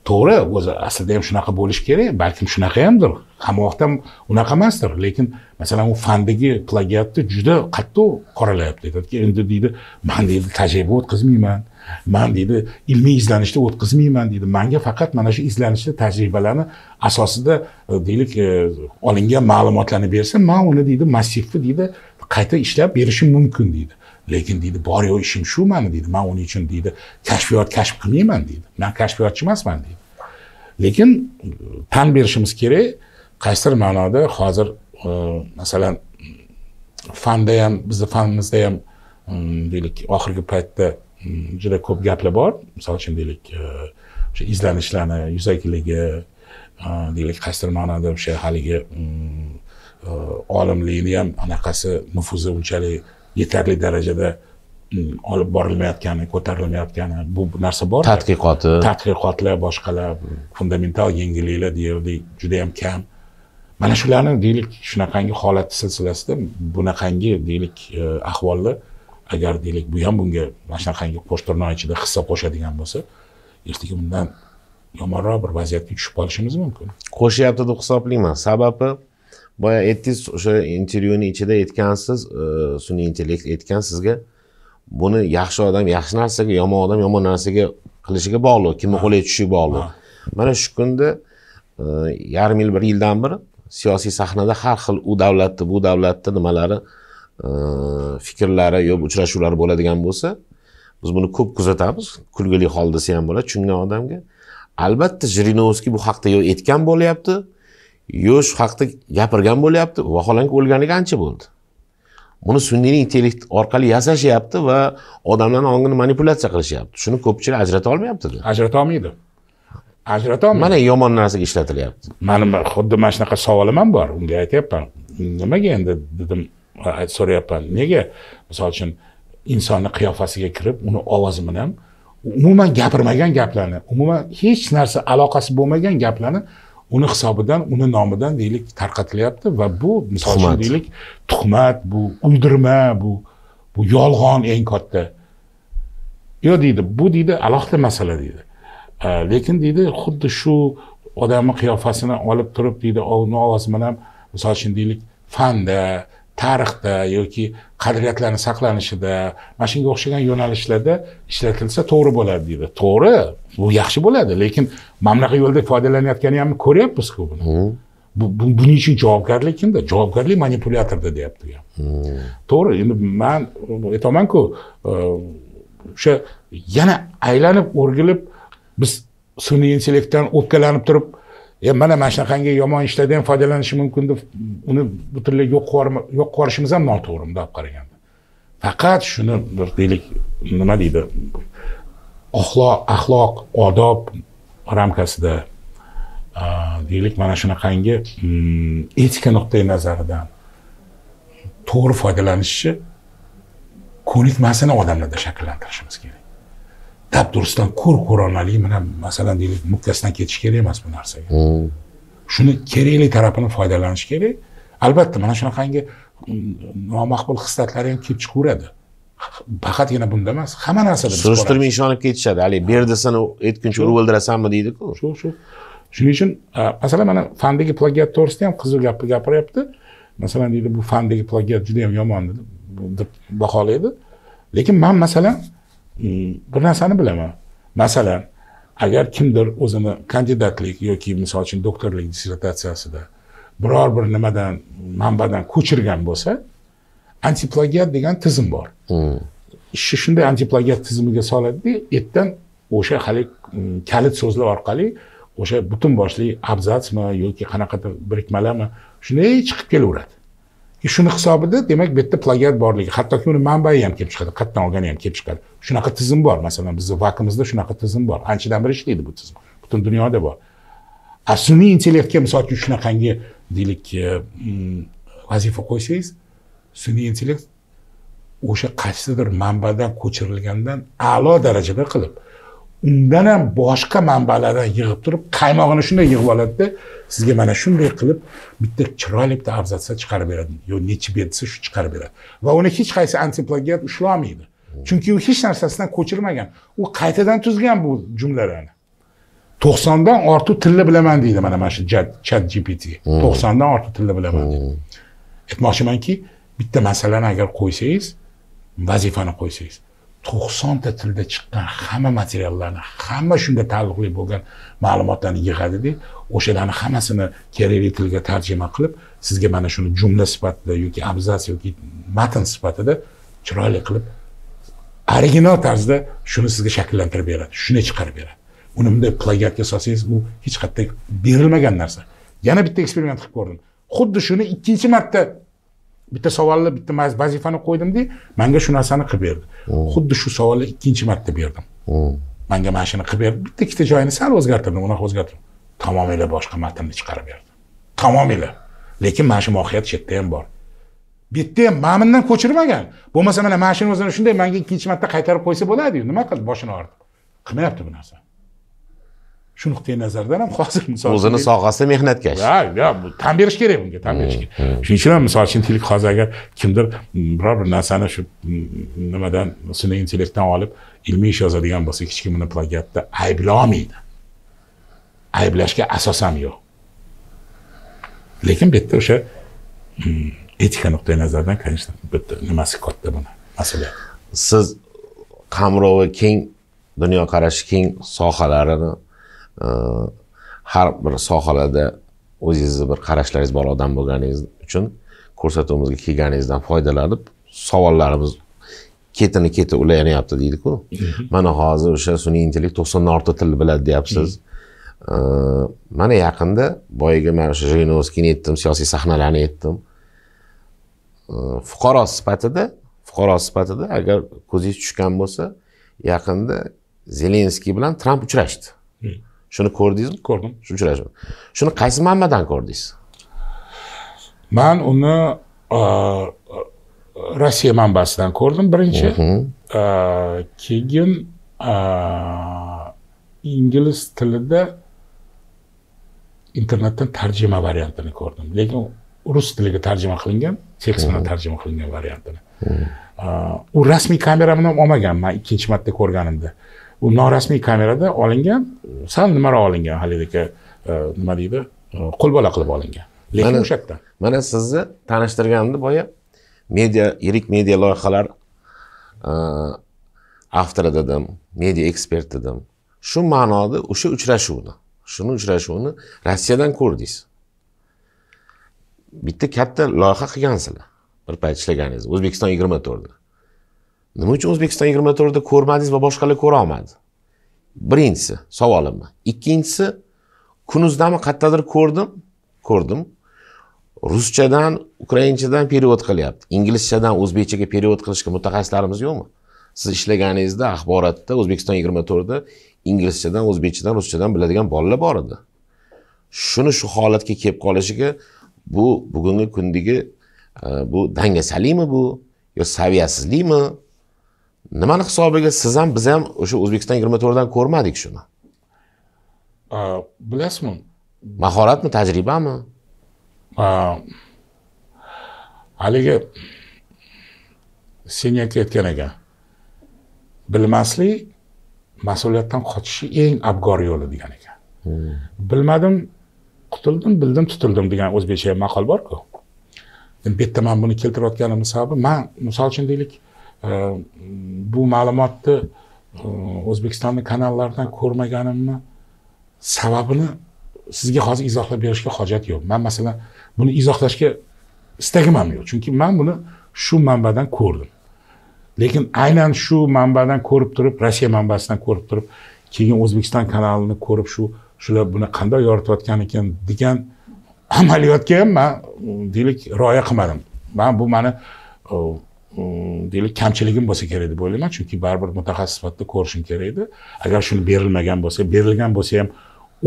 To'g'ri, o'zi aslida ham shunaqa bo'lish kerak, balkim shunaqa hamdir. Hamma vaqt ham unaqa emasdir, lekin masalan u fandagi plagiatni juda qattiq qoralayapti. Aytadiki, endi deydi, men deydi tajriba o'tkazmayman, men deydi ilmiy izlanishni o'tkazmayman deydi. Menga faqat mana shu izlanishni, tajribalarni asosida deylik olingan ma'lumotlarni bersa, men uni deydi massivni deydi qayta ishlab berishim mumkin deydi. Lekin deydi, bor yo'q ishim shu meni deydi. Men uning uchun deydi kashf qilmayman deydi. Men kashfiyotchi emasman deydi. Lekin tan berishimiz kerak, qaysidir ma'noda hozir masalan fanda ham, bizning fanimizda ham deylik oxirgi paytda juda ko'p gaplar bor. Misol uchun deylik o'sha izlanishlarni yuzakiligi, deylik qaysidir ma'noda o'sha haligi olimlikni ham anaqasi nufuzi unchalik yetarli darajada olib borilmayotgani, ko'tarilmayotgani, bu narsa bor. Tadqiqotlar, boshqalar, fundamental yengilliklar deyarli juda ham kam. Mana shularni deylik shunaqangi holat silsilasida bunaqangi deylik ahvollar agar deylik bu ham bunga mana shunaqangi qo'shtirnoq ichida hissa qo'shadigan bo'lsa, ertaga bundan yomonroq bir vaziyatga tushib qolishimiz mumkin. Qo'shyapti deb hisoblayman. Sababi boya aytdingiz, o'sha intervyuning ichida aytgansiz, sun'iy intellekt aytgan sizga buni yaxshi odam yaxshi narsaga, yomon odam yomon narsaga qilishiga bog'liq, kimning qo'liga tushishiga bog'liq. Mana shu kunda yarim yil, bir yildan beri siyosiy sahnada har xil u davlatni, bu davlatni nimalari, fikrlari yo'q uchrashuvlar bo'ladigan bo'lsa, biz buni ko'p kuzatamiz, kulgili hol desa ham bo'ladi, tushungan odamga. Albatta Jirinovskiy bu haqda yo aytgan bo'lyapti, yo shu haqda gapirgan bo'lyapti, vaholanki o'lganiga ancha bo'ldi. Buni sun'iy intellekt orqali yasashyapti va odamlarning ongini manipulyatsiya qilishyapti. Shuni ko'pchilik ajrata olmayapti-da. Ajrata olmaydi. Ajrata olmaydi. Mana yomon narsaga ishlatilyapti. Mani xuddi mana shunaqa savolim ham bor. Unga aytyapman. Nimaga endi dedim, so'rayapman. Nega misol uchun insonning qiyofasiga kirib, uni ovozi bilan umuman gapirmagan gaplarni, umuman hech narsa aloqasi bo'lmagan gaplarni uni hisobidan, uni nomidan deylik tarqatilyapti va bu misol uchun deylik tuhmat, bu uydirma, bu yolg'on eng katta. Yo deydi, bu deydi alohida masala deydi. Lekin deydi xuddi shu odamning qiyofasini olib turib deydi, uni ovozi bilan misol uchun deylik fanda, tarixda yoki qadriyatlarning saqlanishida, mana shunga o'xshagan yo'nalishlarda ishlatilsa to'g'ri bo'ladi deydi. To'g'ri, bu yaxshi bo'ladi, lekin mana bunaqa yo'lda foydalanayotganini ham ko'ryapmiz-ku buni. Buning uchun javobgarlik kimda? Javobgarlik manipulyatorda deyapti ham. To'g'ri, endi men aytaman-ku, o'sha yana aylanib o'rgilib biz sun'iy intellektdan o'pkalanib turib, mana shunaqangi yomon ishlardan foydalanishi mumkin deb uni butunlay yo'q qilishimiz ham noto'g'ri deb qaraganda. Faqat shuni bir deylik, nima deydi? Axloq, odob ramkasida deylik mana shunaqangi etika nuqtai nazaridan to'g'ri foydalanishi ko'nikmasini odamlarda shakllantirishimiz kerak. Dabdurustdan ko'ronalik bilan masalan deylik mukkasidan ketish kerak emas bu narsaga. Shuni kerakli tarafini foydalanish kerak. Albatta mana shunaqangi nomaqbul hislatlar ham kelib chiqaveradi. Faqatgina bunda emas, hamma narsada surishtirmay ishonib ketishadi. Hali berdisini aytguncha urib o'ldirasanmi deydi-ku. Shu. Shuning uchun masalan mana fandagi plagiat to'g'risida ham qiziq gapiryapti. Masalan deydi bu fandagi plagiat juda ham yomon deb baholaydi. Lekin men masalan bir narsani bilaman. Masalan, agar kimdir o'zini kandidatlik yoki misol uchun doktorlik dissertatsiyasida biror bir nimadan, manbadan ko'chirgan bo'lsa, antiplagiat degan tizim bor. Ishni shunday antiplagiat tizimiga soladi, ertadan o'sha hali kalit so'zlar orqali o'sha butun boshli abzatsmi yoki qanaqadir birikmalarmi shunday chiqib kelaveradi. Shuni hisobida demak bu yerda plagiat borligi, hattoki uni manbai ham kelib chiqadi, qayerdan olgani ham kelib chiqadi. Shunaqa tizim bor. Masalan, bizning vakimizda shunaqa tizim bor. Anchadan beri ishlaydi bu tizim. Butun dunyoda bor. Sun'iy intellektga misol uchun shunaqangi deylik vazifa qo'ysangiz, sun'iy intellekt o'sha qaysidir manbadan ko'chirilgandan a'lo darajada qilib, undan ham boshqa manbalardan yig'ib turib, qaymog'ini shunday yig'ib oladida, sizga mana shunday qilib bitta chiroyli bitta abzatsa chiqarib beradi. Yo nechi bet desa shu chiqarib beradi. Va uni hech qaysi antiplagiat ushlamaydi. Chunki u hech narsasidan ko'chirmagan. U qaytadan tuzgan bu jumlalarni. 90 dan ortiq tilni bilaman deydi mana shu ChatGPT. 90 dan ortiq tilni bilaman deydi. Aytmoqchimanki, bitta masalani agar qo'ysangiz, vazifani qo'ysangiz, 90 ta tilda chiqqan hamma materiallarni, hamma shunda taalluqli bo'lgan ma'lumotlarni yig'adi-da, o'shalarni hammasini kerakli tilga tarjima qilib, sizga mana shuni jumla sifatida yoki abzas yoki matn sifatida chiroyli qilib original tarzda shuni sizga shakllantirib beradi, shuni chiqarib beradi. Uni bunday plagiatga solsangiz, u hech qatday berilmagan narsa. Yana bitta eksperiment qilib ko'rdim. Xuddi shuni ikkinchi marta bitta savolni, bitta vazifani qo'ydim-da, menga shu narsani qilib berdi. Xuddi shu savolni ikkinchi marta berdim. Menga mana shuni qilib berdi. Bitta ikkita joyini sal o'zgartirdim, uni o'zgartirdim. Tamomila boshqa matnni chiqarib berdi. Tamomila. Lekin mana shu mohiyat chetda ham bor. Bitta ham ma'mindan ko'chirmagan. Bo'lmasa mana mashina o'zini shunday menga ikkinchi marta qaytarib qo'ysa bo'ladi-yu. Nima qildi? Boshini og'ritdi. Qilmayapti bu narsa. shu nuqtai nazardan ham hozir misol o'zini sohasida mehnatkash. Ya, bu tan berish kerak bunga, tan berish kerak. Shuning uchun ham misol uchun hozir agar kimdir biror bir narsani shu nimadan sun'iy intellektdan olib ilmiy ish yozadigan bo'lsa, hech kim uni plagiatda ayblay olmaydi. Ayblashga asos ham yo'q. Lekin bu yerda o'sha etika nuqtai nazaridan, конечно, bitta nimasi katta buni masala. Siz qamrovi keng, dunyoqarashi keng sohalarini har bir sohalarda o'zingizni bir qarashlaringiz bor odam bo'lganingiz uchun ko'rsatuvimizga kelganingizdan foydalanib, savollarimiz keti ulanyapti deydi-ku. Mana hozir o'sha sun'iy intellekt 90 dan ortiq til biladi deyapsiz. Mana yaqinda boyaga men o'sha Jirinovskiyni aytdim, siyosiy sahnalarni aytdim. Fuqaro sifatida agar ko'zingiz tushgan bo'lsa, yaqinda Zelenskiy bilan Tramp uchrashdi. Shuni ko'rdingizmi? Ko'rdim. Shu uchrashuv. Shuni qaysi manbadan ko'rdingiz? Men uni Rossiya manbasidan ko'rdim birinchi. Keyin ingliz tilida internetdan tarjima variantini ko'rdim. Lekin rus tiliga tarjima qilingan, tekst bilan tarjima qilingan variantini. U rasmiy kamera bilan olmagan, men ikkinchi marta ko'rganimda. U norasmiy kamerada olingan, sal nimaroq olingan, haligi nima deydi, qo'lbola qilib olingan. Lekin o'sha yerda. Mana sizni tanishtirganimda boya yirik media loyihalar avtori dedim, media ekspert dedim. Shu ma'noda o'sha uchrashuvni Rossiyadan ko'rdingiz. Bitta katta loyiha qilgansizlar. Bir payt ishlaganingiz, O'zbekiston 24 da. Nima uchun O'zbekiston 24 da ko'rmadingiz va boshqalar ko'ra olmadi? Birinchisi savolim. Ikkinchisi, kunuzdami qayerdadir ko'rdim. Ruschadan, ukrainchadan perevod qilyapti. Inglizchadan o'zbekchaga perevod qilishga mutaxassislarimiz yo'qmi? Siz ishlaganingizda axborotda O'zbekiston 24 da inglizchadan, o'zbekchadan, ruschadan biladigan bolalar bor edi. Shuni shu holatga kelib qolishiga bu bugungi kundagi bu dangasalikmi bu yo saviyasizlikmi? Nimani hisobiga siz ham biz ham o'sha O'zbekiston 24 dan ko'rmadik shuni? Bilasizmi? Mahoratmi, tajribami? Haligi sen aytgan ekan. Bilmaslik mas'uliyatdan qochishi eng abgor yo'li degan ekan. Bilmadim, qutuldim, bildim, tutildim degan o'zbekcha maqol bor-ku. Bu yerda men buni keltirayotganim sababi, men misol uchun deylik, bu ma'lumotni O'zbekistonning kanallaridan ko'rmaganimni sababini sizga hozir izohlab berishga hojat yo'q. Men masalan buni izohlashga istagim ham yo'q, chunki men buni shu manbadan ko'rdim. Lekin aynan shu manbadan ko'rib turib, Rossiya manbasidan ko'rib turib, keyin O'zbekiston kanalini ko'rib shular buni qanday yoritayotgan ekan degan amaliyotga ham men deylik rioya qilmadim. Men bu meni deylik kamchiligim bo'lsa kerak deb o'ylayman, chunki baribir mutaxassis sifatida ko'rishim kerak edi. Agar shuni berilgan bo'lsa ham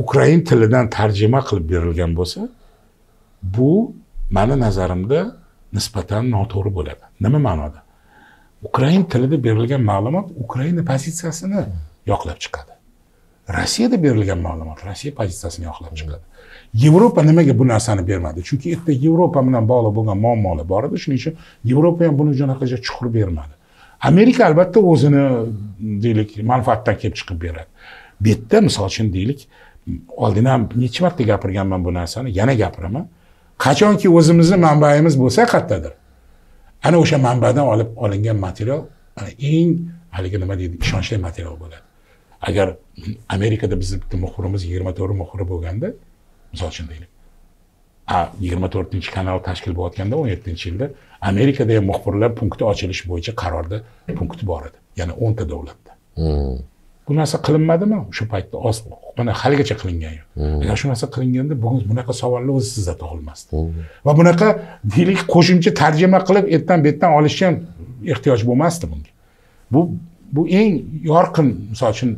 ukrain tilidan tarjima qilib berilgan bo'lsa, bu meni nazarimda nisbatan noto'g'ri bo'ladi. Nima ma'noda? Ukrain tilida berilgan ma'lumot Ukraina pozitsiyasini yoqlab chiqadi. Rossiyada berilgan ma'lumot Rossiya pozitsiyasini yoqlab chiqadi. Yevropa nimaga bu narsani bermadi? Chunki erta Yevropa bilan bog'liq bo'lgan muammolar bor edi. Shuning uchun Yevropa ham buni jonaqacha chuqur bermadi. Amerika albatta o'zini deylik manfaatdan kelib chiqib beradi. Bu yerda misol uchun deylik oldin ham necha marta gapirganman bu narsani, yana gapiraman. Qachonki o'zimizning manbayimiz bo'lsa qayerdadir, ana o'sha manbadan olingan material eng haligi nima deydi, ishonchli material bo'ladi. Agar Amerikada bizning bitta muxbirimiz 24 muxbiri bo'lganda, misol uchun deylik, 24-kanal tashkil bo'layotganda 17-yilda Amerikada ham muxbirlar punkti ochilish bo'yicha qarorda punkti bor edi. Ya'ni 10 ta davlatda. Bu narsa qilinmadimi? O'sha paytda mana haligacha qilingan yo'q. Agar shu narsa qilinganda bugun bunaqa savollar o'zi sizda tug'ilmasdi. Va bunaqa deylik qo'shimcha tarjima qilib etdan-betdan olishga ham ehtiyoj bo'lmasdi bunga. Bu eng yorqin, misol uchun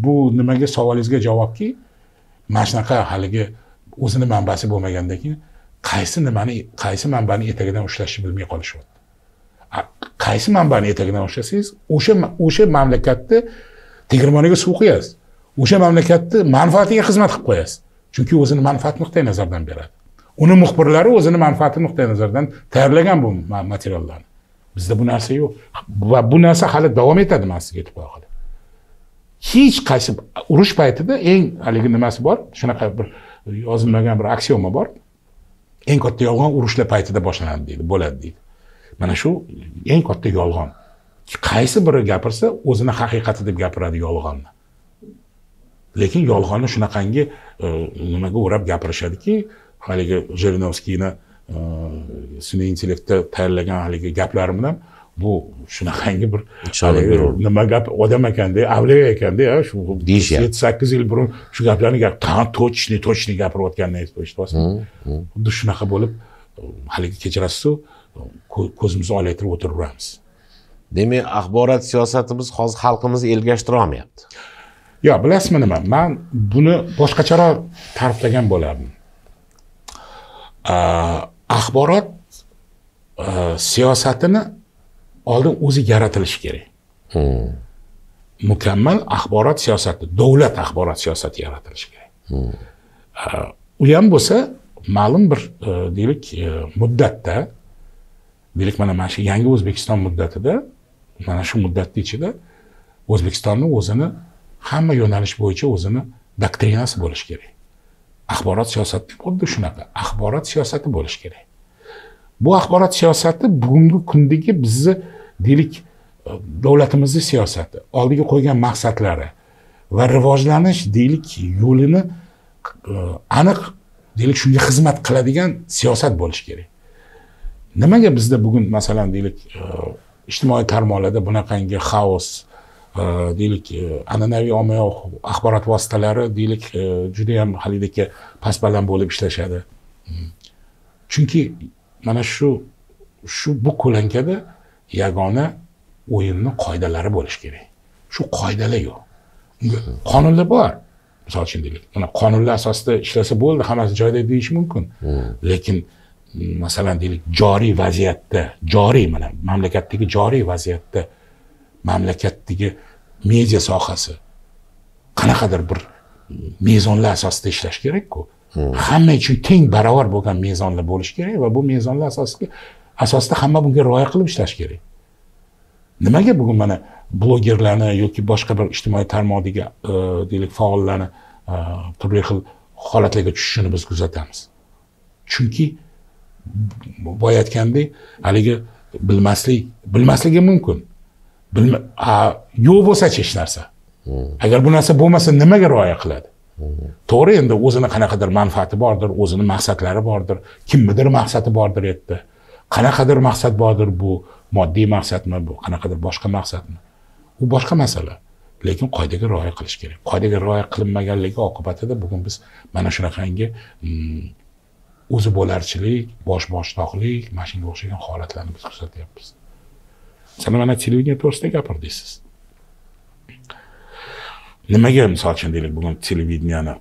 bu nimaga savolingizga javobki, mana shunaqa haligi o'zini manbasi bo'lmagandan keyin qaysi manbani etagidan ushlashni bilmay qolishyapti. Qaysi manbani etagidan ushlasangiz, o'sha mamlakatda tegirmoniga suv quyasiz. o'sha mamlakatni manfaatiga xizmat qilib qo'yasiz. Chunki o'zini manfaat nuqtai nazaridan beradi. Uni muxbirlari o'zini manfaati nuqtai nazaridan tayyorlagan bu materiallarni. Bizda bu narsa yo'q va bu narsa hali davom etadi, men sizga aytib qo'yaman. Hech qaysi urush paytida eng haligi nimasi bor, shunaqa bir yozilmagan bir aksioma bor. Eng katta yolg'on urushlar paytida boshlanadi deydi, bo'ladi deydi. Mana shu eng katta yolg'on. Qaysi biri gapirsa, o'zini haqiqati deb gapiradi yolg'onni. Lekin yolg'onni shunaqangi nimaga o'rab gapirishadiki, haligi Jirinovskiyni sun'iy intellektda tayyorlagan haligi gaplari bilan bu shunaqangi bir nima gap odam ekanda, avliyo ekanda, shu 7-8 yil burun shu gaplarni точно gapirayotganini eshityapsiz. Xuddi shunaqa bo'lib, haligi kechirasiz-ku, ko'zimizni olaytirib o'tiraveramiz. Demak, axborot siyosatimiz hozir xalqimizni ergashtira olmayapti. Yo, bilasizmi nima? Men buni boshqacharoq ta'riflagan bo'lardim. Axborot siyosatini oldin o'zi yaratilishi kerak. Mukammal axborot siyosati, davlat axborot siyosati yaratilishi kerak. U ham bo'lsa, ma'lum bir deylik muddatda, deylik mana shu yangi O'zbekiston muddatida, mana shu muddatning ichida O'zbekistonning o'zini hamma yo'nalish bo'yicha o'zini doktrinasi bo'lishi kerak. Axborot siyosati xuddi shunaqa, axborot siyosati bo'lishi kerak. Bu axborot siyosati bugungi kundagi bizni deylik davlatimizning siyosati, oldiga qo'ygan maqsadlari va rivojlanish deylik yo'lini aniq deylik shunga xizmat qiladigan siyosat bo'lishi kerak. Nimaga bizda bugun masalan deylik ijtimoiy tarmoqlarda bunaqangi xaos, deylik an'anaviy ommaviy axborot vositalari deylik juda ham halidagi past-baland bo'lib ishlashadi. Chunki mana shu bu ko'lankada yagona o'yinni qoidalari bo'lishi kerak. Shu qoidalar yo'q. Qonunlar bor. Misol uchun deylik, mana qonunlar asosida ishlasa bo'ldi, hammasi joyida deyish mumkin. Lekin masalan deylik joriy vaziyatda, mana mamlakatdagi joriy vaziyatda mamlakatdagi media sohasi qanaqadir bir mezonlar asosida ishlash kerak-ku. Hamma uchun teng barobar bo'lgan mezonlar bo'lishi kerak va bu mezonlar asosida hamma bunga rioya qilib ishlash kerak. Nimaga bugun mana blogerlarni yoki boshqa bir ijtimoiy tarmoqdagi deylik faollarni turli xil holatlarga tushishini biz kuzatamiz? Chunki boya aytgandek, haligi bilmasligi mumkin. Yo'q bo'lsa-chi hech narsa. Agar bu narsa bo'lmasa nimaga rioya qiladi? To'g'ri, endi o'zini qanaqadir manfaati bordir, o'zini maqsadlari bordir, kimnidir maqsadi bordir yerda. Qanaqadir maqsad bordir, bu moddiy maqsadmi, bu qanaqadir boshqa maqsadmi? U boshqa masala. Lekin qoidaga rioya qilish kerak. Qoidaga rioya qilinmaganligi oqibatida bugun biz mana shunaqangi o'zi bo'larchilik, boshboshdoqlik, mana shunga o'xshagan holatlarni biz kuzatyapmiz. Masalan, mana televideniya to'g'risida gapirdingiz. Nimaga misol uchun deylik bugun televideniyani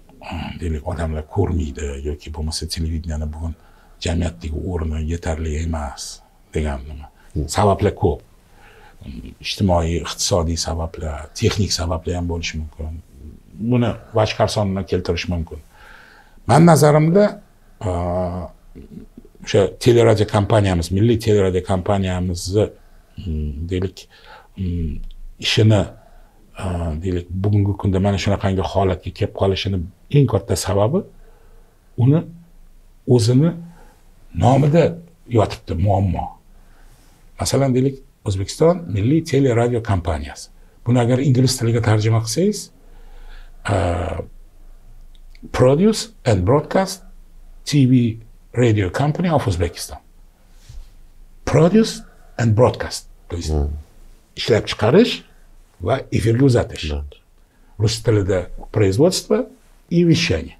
deylik odamlar ko'rmaydi yoki bo'lmasa televideniyani bugun jamiyatdagi o'rni yetarli emas degan nima? Sabablar ko'p. Ijtimoiy, iqtisodiy sabablar, texnik sabablar ham bo'lishi mumkin. Buni boshqa sonini keltirish mumkin. Men nazarimda o'sha teleradio kompaniyamiz, milliy teleradio kompaniyamizni deylik ishini deylik bugungi kunda mana shunaqangi holatga kelib qolishini eng katta sababi uni o'zini nomida yotibdi muammo. Masalan deylik O'zbekiston milliy teleradio kompaniyasi. Buni agar ingliz tiliga tarjima qilsangiz, Produce and Broadcast TV Radio Company of Uzbekistan. Produce and Broadcast. То есть ishlab chiqarish va efirga uzatish. Rus tilida производство и вещание.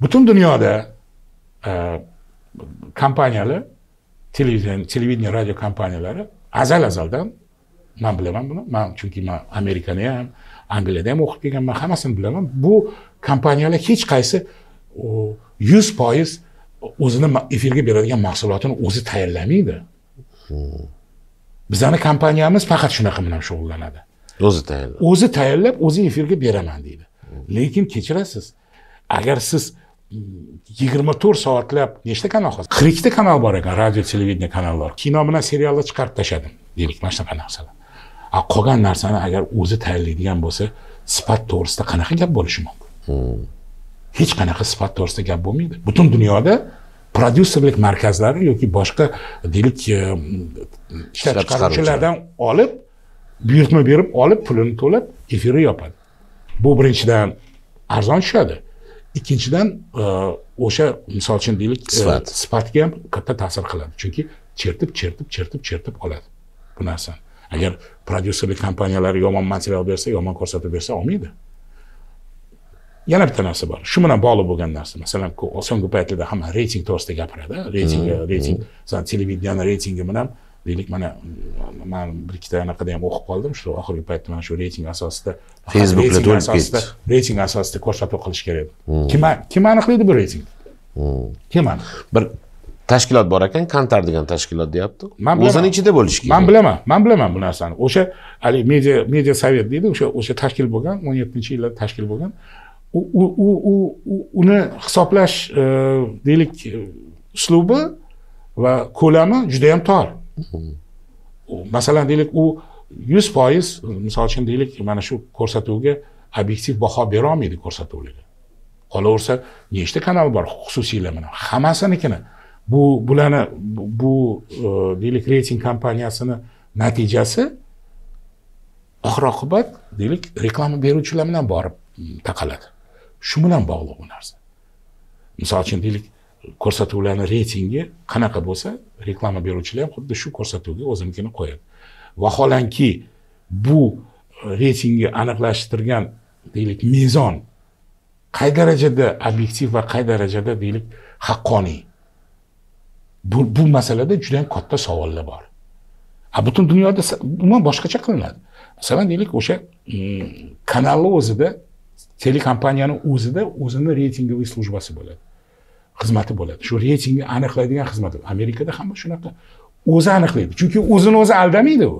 Butun dunyoda kompaniyalar, televideniya radio kompaniyalari azaldan men bilaman buni. Chunki men Amerikani ham, Angliyada ham o'qib kelganman, hammasini bilaman. Bu kompaniyalar hech qaysi 100% o'zini efirga beradigan mahsulotini o'zi tayyorlamaydi. Bizning kompaniyamiz faqat shunaqa bilan shug'ullanadi. O'zi tayyorlab, o'zi efirga beraman deydi. Lekin kechirasiz. Agar siz 24 soatlab nechta kanal hozir? 42 ta kanal bor ekan, radio, televideniya kanallar. Kino bilan serialni chiqarib tashladim, deylik, mana shunaqa narsalar. Qolgan narsani agar o'zi tayyorlaydigan bo'lsa, sifat to'g'risida qanaqa gap bo'lishi mumkin? Hech qanaqa sifat to'g'risida gap bo'lmaydi. Butun dunyoda prodyuserlik markazlari yoki boshqa deylik ishlab chiqaruvchilardan olib, buyurtma berib olib, pulini to'lab, efirni yopadi. Bu birinchidan arzon tushadi. Ikkinchidan o'sha misol uchun deylik sifatga ham katta ta'sir qiladi. Chunki chertib oladi bu narsani. Agar prodyuserlik kompaniyalari yomon material bersa, yomon ko'rsatib bersa, olmaydi. Yana bitta narsa bor. Shu bilan bog'liq bo'lgan narsa. Masalan, so'nggi paytlarda hamma reyting to'g'risida gapiradi. Reyting, masalan, televideniya reytingi bilan deylik, mana men bir ikkita anaqada ham o'qib qoldim. Shu oxirgi paytda mana shu reyting asosida Facebookda to'lib ketdi. Reyting asosida ko'rsatuv qilish kerak. Kim aniqlaydi bu reyting? Kim aniqlaydi? Bir tashkilot bor ekan, Kantar degan tashkilot deyapti. O'zini ichida bo'lish kerak. Men bilaman bu narsani. O'sha hali media sovet deydi, o'sha tashkil bo'lgan, 17-yillarda tashkil bo'lgan. Uni hisoblash deylik uslubi va ko'lami juda ham tor. Masalan deylik, u 100% misol uchun deylik, mana shu ko'rsatuvga obyektiv baho bera olmaydi ko'rsatuvlarga. Qolaversa, nechta kanal bor xususiylar bilan. Hammasinikini bularni deylik reyting kompaniyasini natijasi oxir-oqibat deylik reklama beruvchilar bilan borib taqaladi. Shu bilan bog'liq bu narsa. Misol uchun deylik, ko'rsatuvlarning reytingi qanaqa bo'lsa, reklama beruvchilar ham xuddi shu ko'rsatuvga o'zinikini qo'yadi. Vaholanki bu reytingni aniqlashtirgan deylik mezon qay darajada obyektiv va qay darajada deylik haqqoniy. Bu masalada juda ham katta savollar bor. Butun dunyoda umuman boshqacha qilinadi. Masalan deylik, o'sha kanalni o'zida, telekompaniyaning o'zida o'zini reytingoviy slujbasi bo'ladi. Xizmati bo'ladi. Shu reytingni aniqlaydigan xizmat. Amerikada hamma shunaqa. O'zi aniqlaydi. Chunki o'zini o'zi aldamaydi u.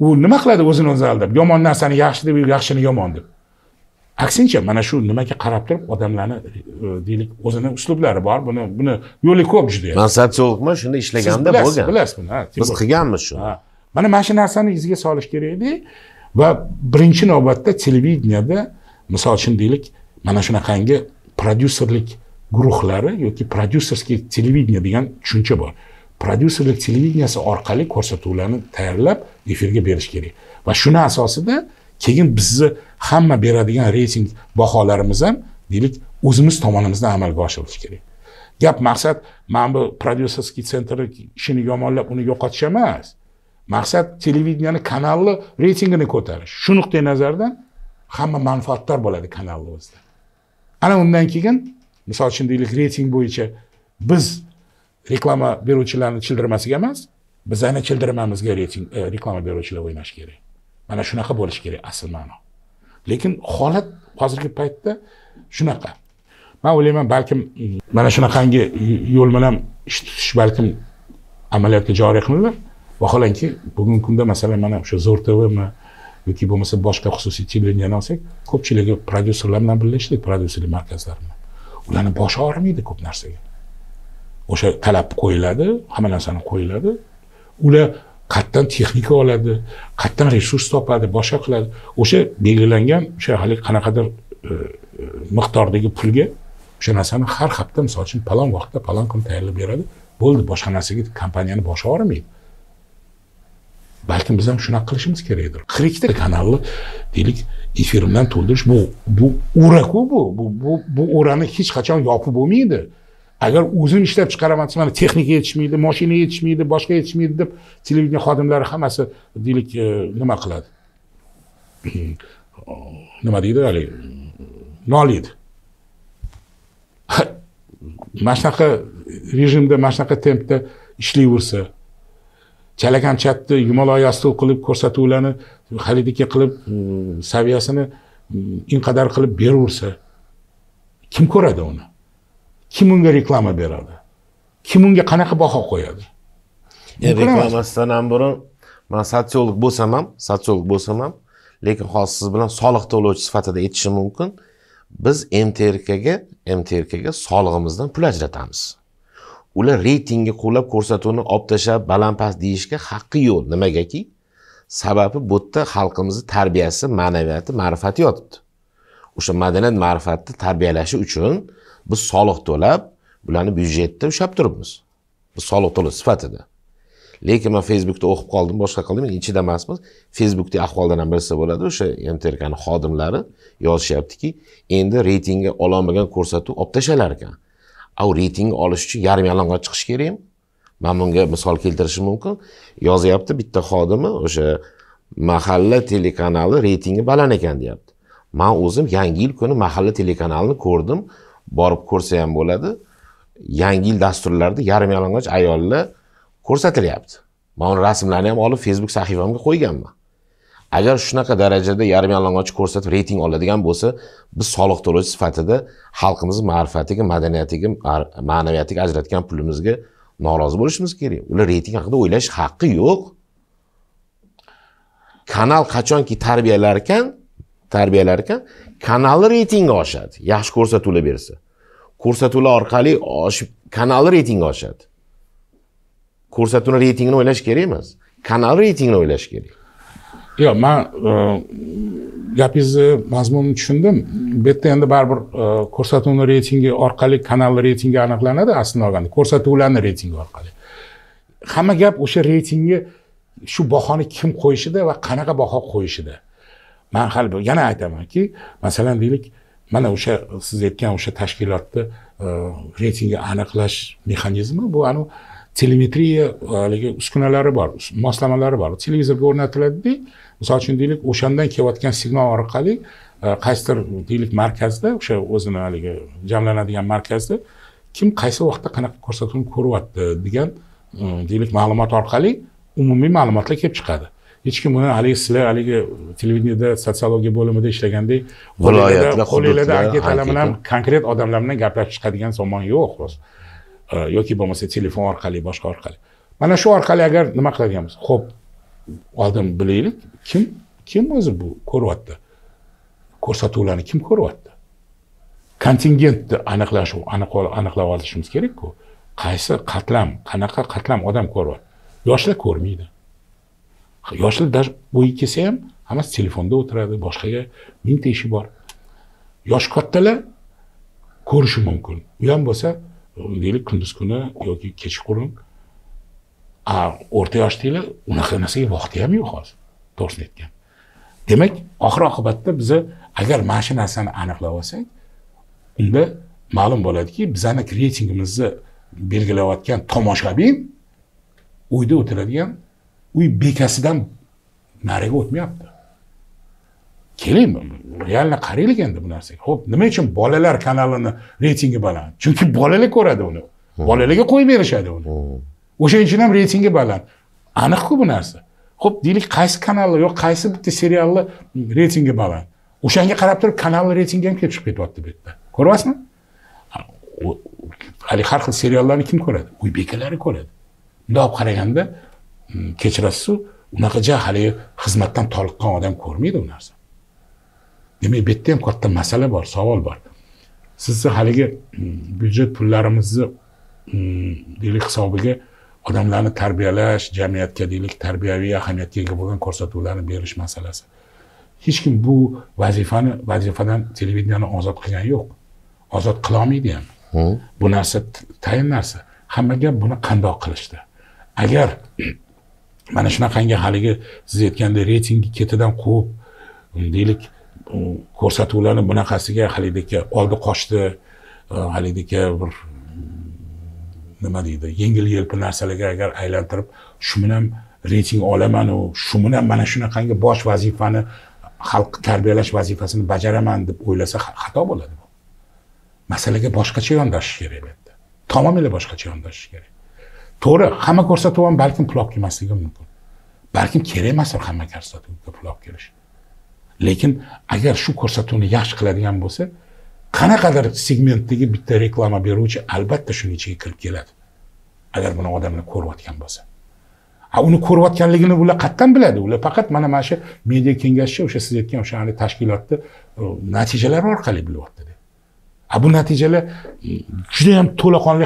U nima qiladi o'zini o'zi aldab? Yomon narsani yaxshi deb, yaxshini yomon deb. Aksincha, mana shu nimaga qarab turib odamlarni deylik o'zini uslublari bor. Buni yo'li ko'p juda. Men sotsiologman, shunda ishlaganda bo'lgan. Bilasiz buni, ha. Biz qilganmiz shuni. Mana shu narsani izga solish kerak edi va birinchi navbatda televideniyada misol uchun deylik, mana shunaqangi prodyuserlik guruhlari yoki prodyuserskiy televideniya degan tushuncha bor. Prodyuserlik televideniyasi orqali ko'rsatuvlarni tayyorlab efirga berish kerak. Va shuni asosida keyin bizni hamma beradigan reyting baholarimiz ham deylik o'zimiz tomonimizdan amalga oshirilishi kerak. Gap maqsad mana bu prodyuserskiy sentrni ishini yomonlab uni yo'qotish emas. Maqsad televideniyani kanalni reytingini ko'tarish. Shu nuqtai nazardan hamma manfaatdor bo'ladi kanalni o'zida. Ana undan keyin misol uchun deylik reyting bo'yicha biz reklama beruvchilarni childirmasiga emas, biz ana childirmamizga reyting reklama beruvchilar o'ynash kerak. Mana shunaqa bo'lish kerak asl ma'no. Lekin holat hozirgi paytda shunaqa. Men o'ylayman, balkim mana shunaqangi yo'l bilan ish tutish balkim amaliyotga joriy qilinadi. Vaholanki bugungi kunda masalan mana o'sha Zo'r TVmi yoki bo'lmasa boshqa xususiy televideniyani olsak, ko'pchiligi prodyuserlar bilan birlashdi, prodyuserlik markazlari bilan. Ularni boshi og'rimaydi ko'p narsaga. O'sha talab qo'yiladi, hamma narsani qo'yiladi. Ular qayerdan texnika oladi, qayerdan resurs topadi, boshqa qiladi. O'sha belgilangan o'sha hali qanaqadir miqdordagi pulga o'sha narsani har hafta misol uchun palon vaqtda palon kun tayyorlab beradi. Bo'ldi, boshqa narsaga kompaniyani boshi og'rimaydi. Balkim biz ham shunaqa qilishimiz kerakdir. 42 ta kanalni deylik efir bilan to'ldirish bu o'ra-ku bu o'rani hech qachon yopib bo'lmaydi. Agar o'zini ishlab chiqaraman desa, mana texnika yetishmaydi, mashina yetishmaydi, boshqa yetishmaydi deb televideniya xodimlari hammasi deylik nima qiladi? Nima deydi hali? Noliydi. Mana shunaqa rejimda, mana shunaqa tempda ishlayversa, chalakam-chatni yumaloq qilib ko'rsatuvlarni xalidiki qilib saviyasini inqadar qilib beraversa, kim ko'radi uni? Kim unga reklama beradi? Kim unga qanaqa baho qo'yadi? Reklamasidan ham burun Men sotsiolog bo'lsam ham, lekin hozir siz bilan soliq to'lovchi sifatida aytishim mumkin. Biz MTRKga solig'imizdan pul ajratamiz. Ular reytingni qo'llab ko'rsatuvni olib tashlab baland-past deyishga haqqi yo'q. Nimagaki? Sababi bu yerda xalqimizning tarbiyasi, ma'naviyati, ma'rifati yotibdi. O'sha madaniyat ma'rifatni tarbiyalashi uchun biz soliq to'lab, bularni byudjetda ushlab turibmiz. Biz soliq to'lash sifatida. Lekin men Facebookda o'qib qoldim, boshqa qildim, men ichida emasmiz. Facebookda ahvoldan ham bilsa bo'ladi, o'sha MTRKning xodimlari yozishyaptiki, endi reytingga ololmagan ko'rsatuv olib tashalar ekan. Au reytingni olish uchun yarim yalang'och chiqish kerakmi? Men bunga misol keltirishim mumkin. Yozyapti bitta xodimi, o'sha mahalla telekanali reytingi baland ekan deyapti. Men o'zim Yangi yil kuni mahalla telekanalini ko'rdim, borib ko'rsa ham bo'ladi. Yangi yil dasturlarida yarim yalang'och ayollar ko'rsatilyapti. Men uni rasmlarini ham olib Facebook sahifamga qo'yganman. Agar shunaqa darajada yarim yalang'och ko'rsatib reyting oladigan bo'lsa, biz soliq to'lovchi sifatida xalqimizning ma'rifatiga, madaniyatiga, ma'naviyatiga ajratgan pulimizga norozi bo'lishimiz kerak. Ular reyting haqida o'ylash haqqi yo'q. Kanal qachonki tarbiyalar ekan, kanalni reytingi oshadi. Yaxshi ko'rsatuvlar bersa. Ko'rsatuvlar orqali oshib kanalni reytingi oshadi. Ko'rsatuvning reytingini o'ylash kerak emas. Kanal reytingini o'ylash kerak. Yo'q, men gapingizni mazmunini tushundim. Bu yerda endi baribir ko'rsatuvning reytingi orqali kanal reytingi aniqlanadi aslida olganda. Ko'rsatuvlarning reytingi orqali. Hamma gap o'sha reytingga shu bahoni kim qo'yishida va qanaqa baho qo'yishida. Men hali yana aytamanki, masalan deylik, mana o'sha siz aytgan o'sha tashkilotda reytingni aniqlash mexanizmi bu telemetriya haligi uskunalari bor, moslamalari bor. Televizorga o'rnatiladi-da, misol uchun deylik, o'shandan kelayotgan signal orqali qaysidir deylik markazda, o'sha o'zini haligi jamlanadigan markazda kim qaysi vaqtda qanaqa ko'rsatuvni ko'ryapti degan deylik ma'lumot orqali umumiy ma'lumotlar kelib chiqadi. Hech kim buni haligi sizlar haligi televideniyada sotsiologiya bo'limida ishlagandek qo'linglarda anketalar bilan konkret odamlar bilan gaplashib chiqadigan zamon yo'q. Yoki bo'lmasa telefon orqali, boshqa orqali. Mana shu orqali agar nima qiladiganmiz? Xo'p, oldin bilaylik, kim o'zi bu ko'ryapti? Ko'rsatuvlarni kim ko'ryapti? Kontingentni aniqlab olishimiz kerak-ku. Qaysi qatlam, qanaqa qatlam odam ko'ryapti? Yoshlar ko'rmaydi. Yoshlar bo'yi kelsa ham hammasi telefonda o'tiradi, boshqaga mingta ishi bor. Yosh kattalar ko'rishi mumkin. U ham bo'lsa deylik kunduz kuni yoki kechqurun o'rta yoshdagilar unaqa narsaga vaqti ham yo'q hozir, to'g'risini aytgan. Demak, oxir oqibatda biz agar mana shu narsani aniqlab olsak, unda ma'lum bo'ladiki, bizning reytingimizni belgilayotgan tomoshabin uyda o'tiradigan uy bekasidan nariga o'tmayapti. Keling, realni qaraylik endi bu narsaga. Xo'p, nima uchun bolalar kanalini reytingi baland? Chunki bolalar ko'radi uni. Bolalarga qo'yib berishadi uni. O'shaning uchun ham reytingi baland. Aniq-ku bu narsa. Xo'p, deylik, qaysi kanallar yo'q, qaysi bitta seriallar reytingi baland. O'shanga qarab turib kanal reytingi ham kelib chiqib ketyapti bu yerda. Ko'ryapsizmi? Hali har xil seriallarni kim ko'radi? Uy bekalari ko'radi. Bunday olib qaraganda, kechirasiz, unaqacha hali xizmatdan toliqqan odam ko'rmaydi u narsa. Demak, bu yerda ham katta masala bor, savol bor. Sizni haligi byudjet pullarimizni deylik hisobiga odamlarni tarbiyalash, jamiyatga deylik tarbiyaviy ahamiyatga ega bo'lgan ko'rsatuvlarni berish masalasi. Hech kim bu vazifadan televideniyani ozod qilgani yo'q. Ozod qila olmaydi ham. Bu narsa tayin narsa. Hamma gap buni qandoq qilishdi. Agar mana shunaqangi haligi siz aytgandek reytingni ketidan quvib, deylik ko'rsatuvlarni bunaqasiga halidagi oldi qochdi, halidagi bir nima deydi, yengil-yelpi narsalarga agar aylantirib, shu bilan reyting olaman u, shu bilan mana shunaqangi bosh vazifani, xalq tarbiyalash vazifasini bajaraman deb o'ylasa xato bo'ladi bu. Masalaga boshqacha yondashish kerak bu yerda. Tamomila boshqacha yondashish kerak. To'g'ri, hamma ko'rsatuv ham balkim pul olib kelmasligi mumkin. Balkim kerak emas hamma ko'rsatuvga pul olib kelish. Lekin agar shu ko'rsatuvni yaxshi qiladigan bo'lsa, qanaqadir segmentdagi bitta reklama beruvchi albatta shuning ichiga kirib keladi. Agar buni odamlar ko'rayotgan bo'lsa. Uni ko'rayotganligini ular qayerdan biladi? Ular faqat mana shu media kengashchi o'sha siz aytgan o'sha tashkilotni natijalari orqali bilyapti. Bu natijalar juda ham to'laqonli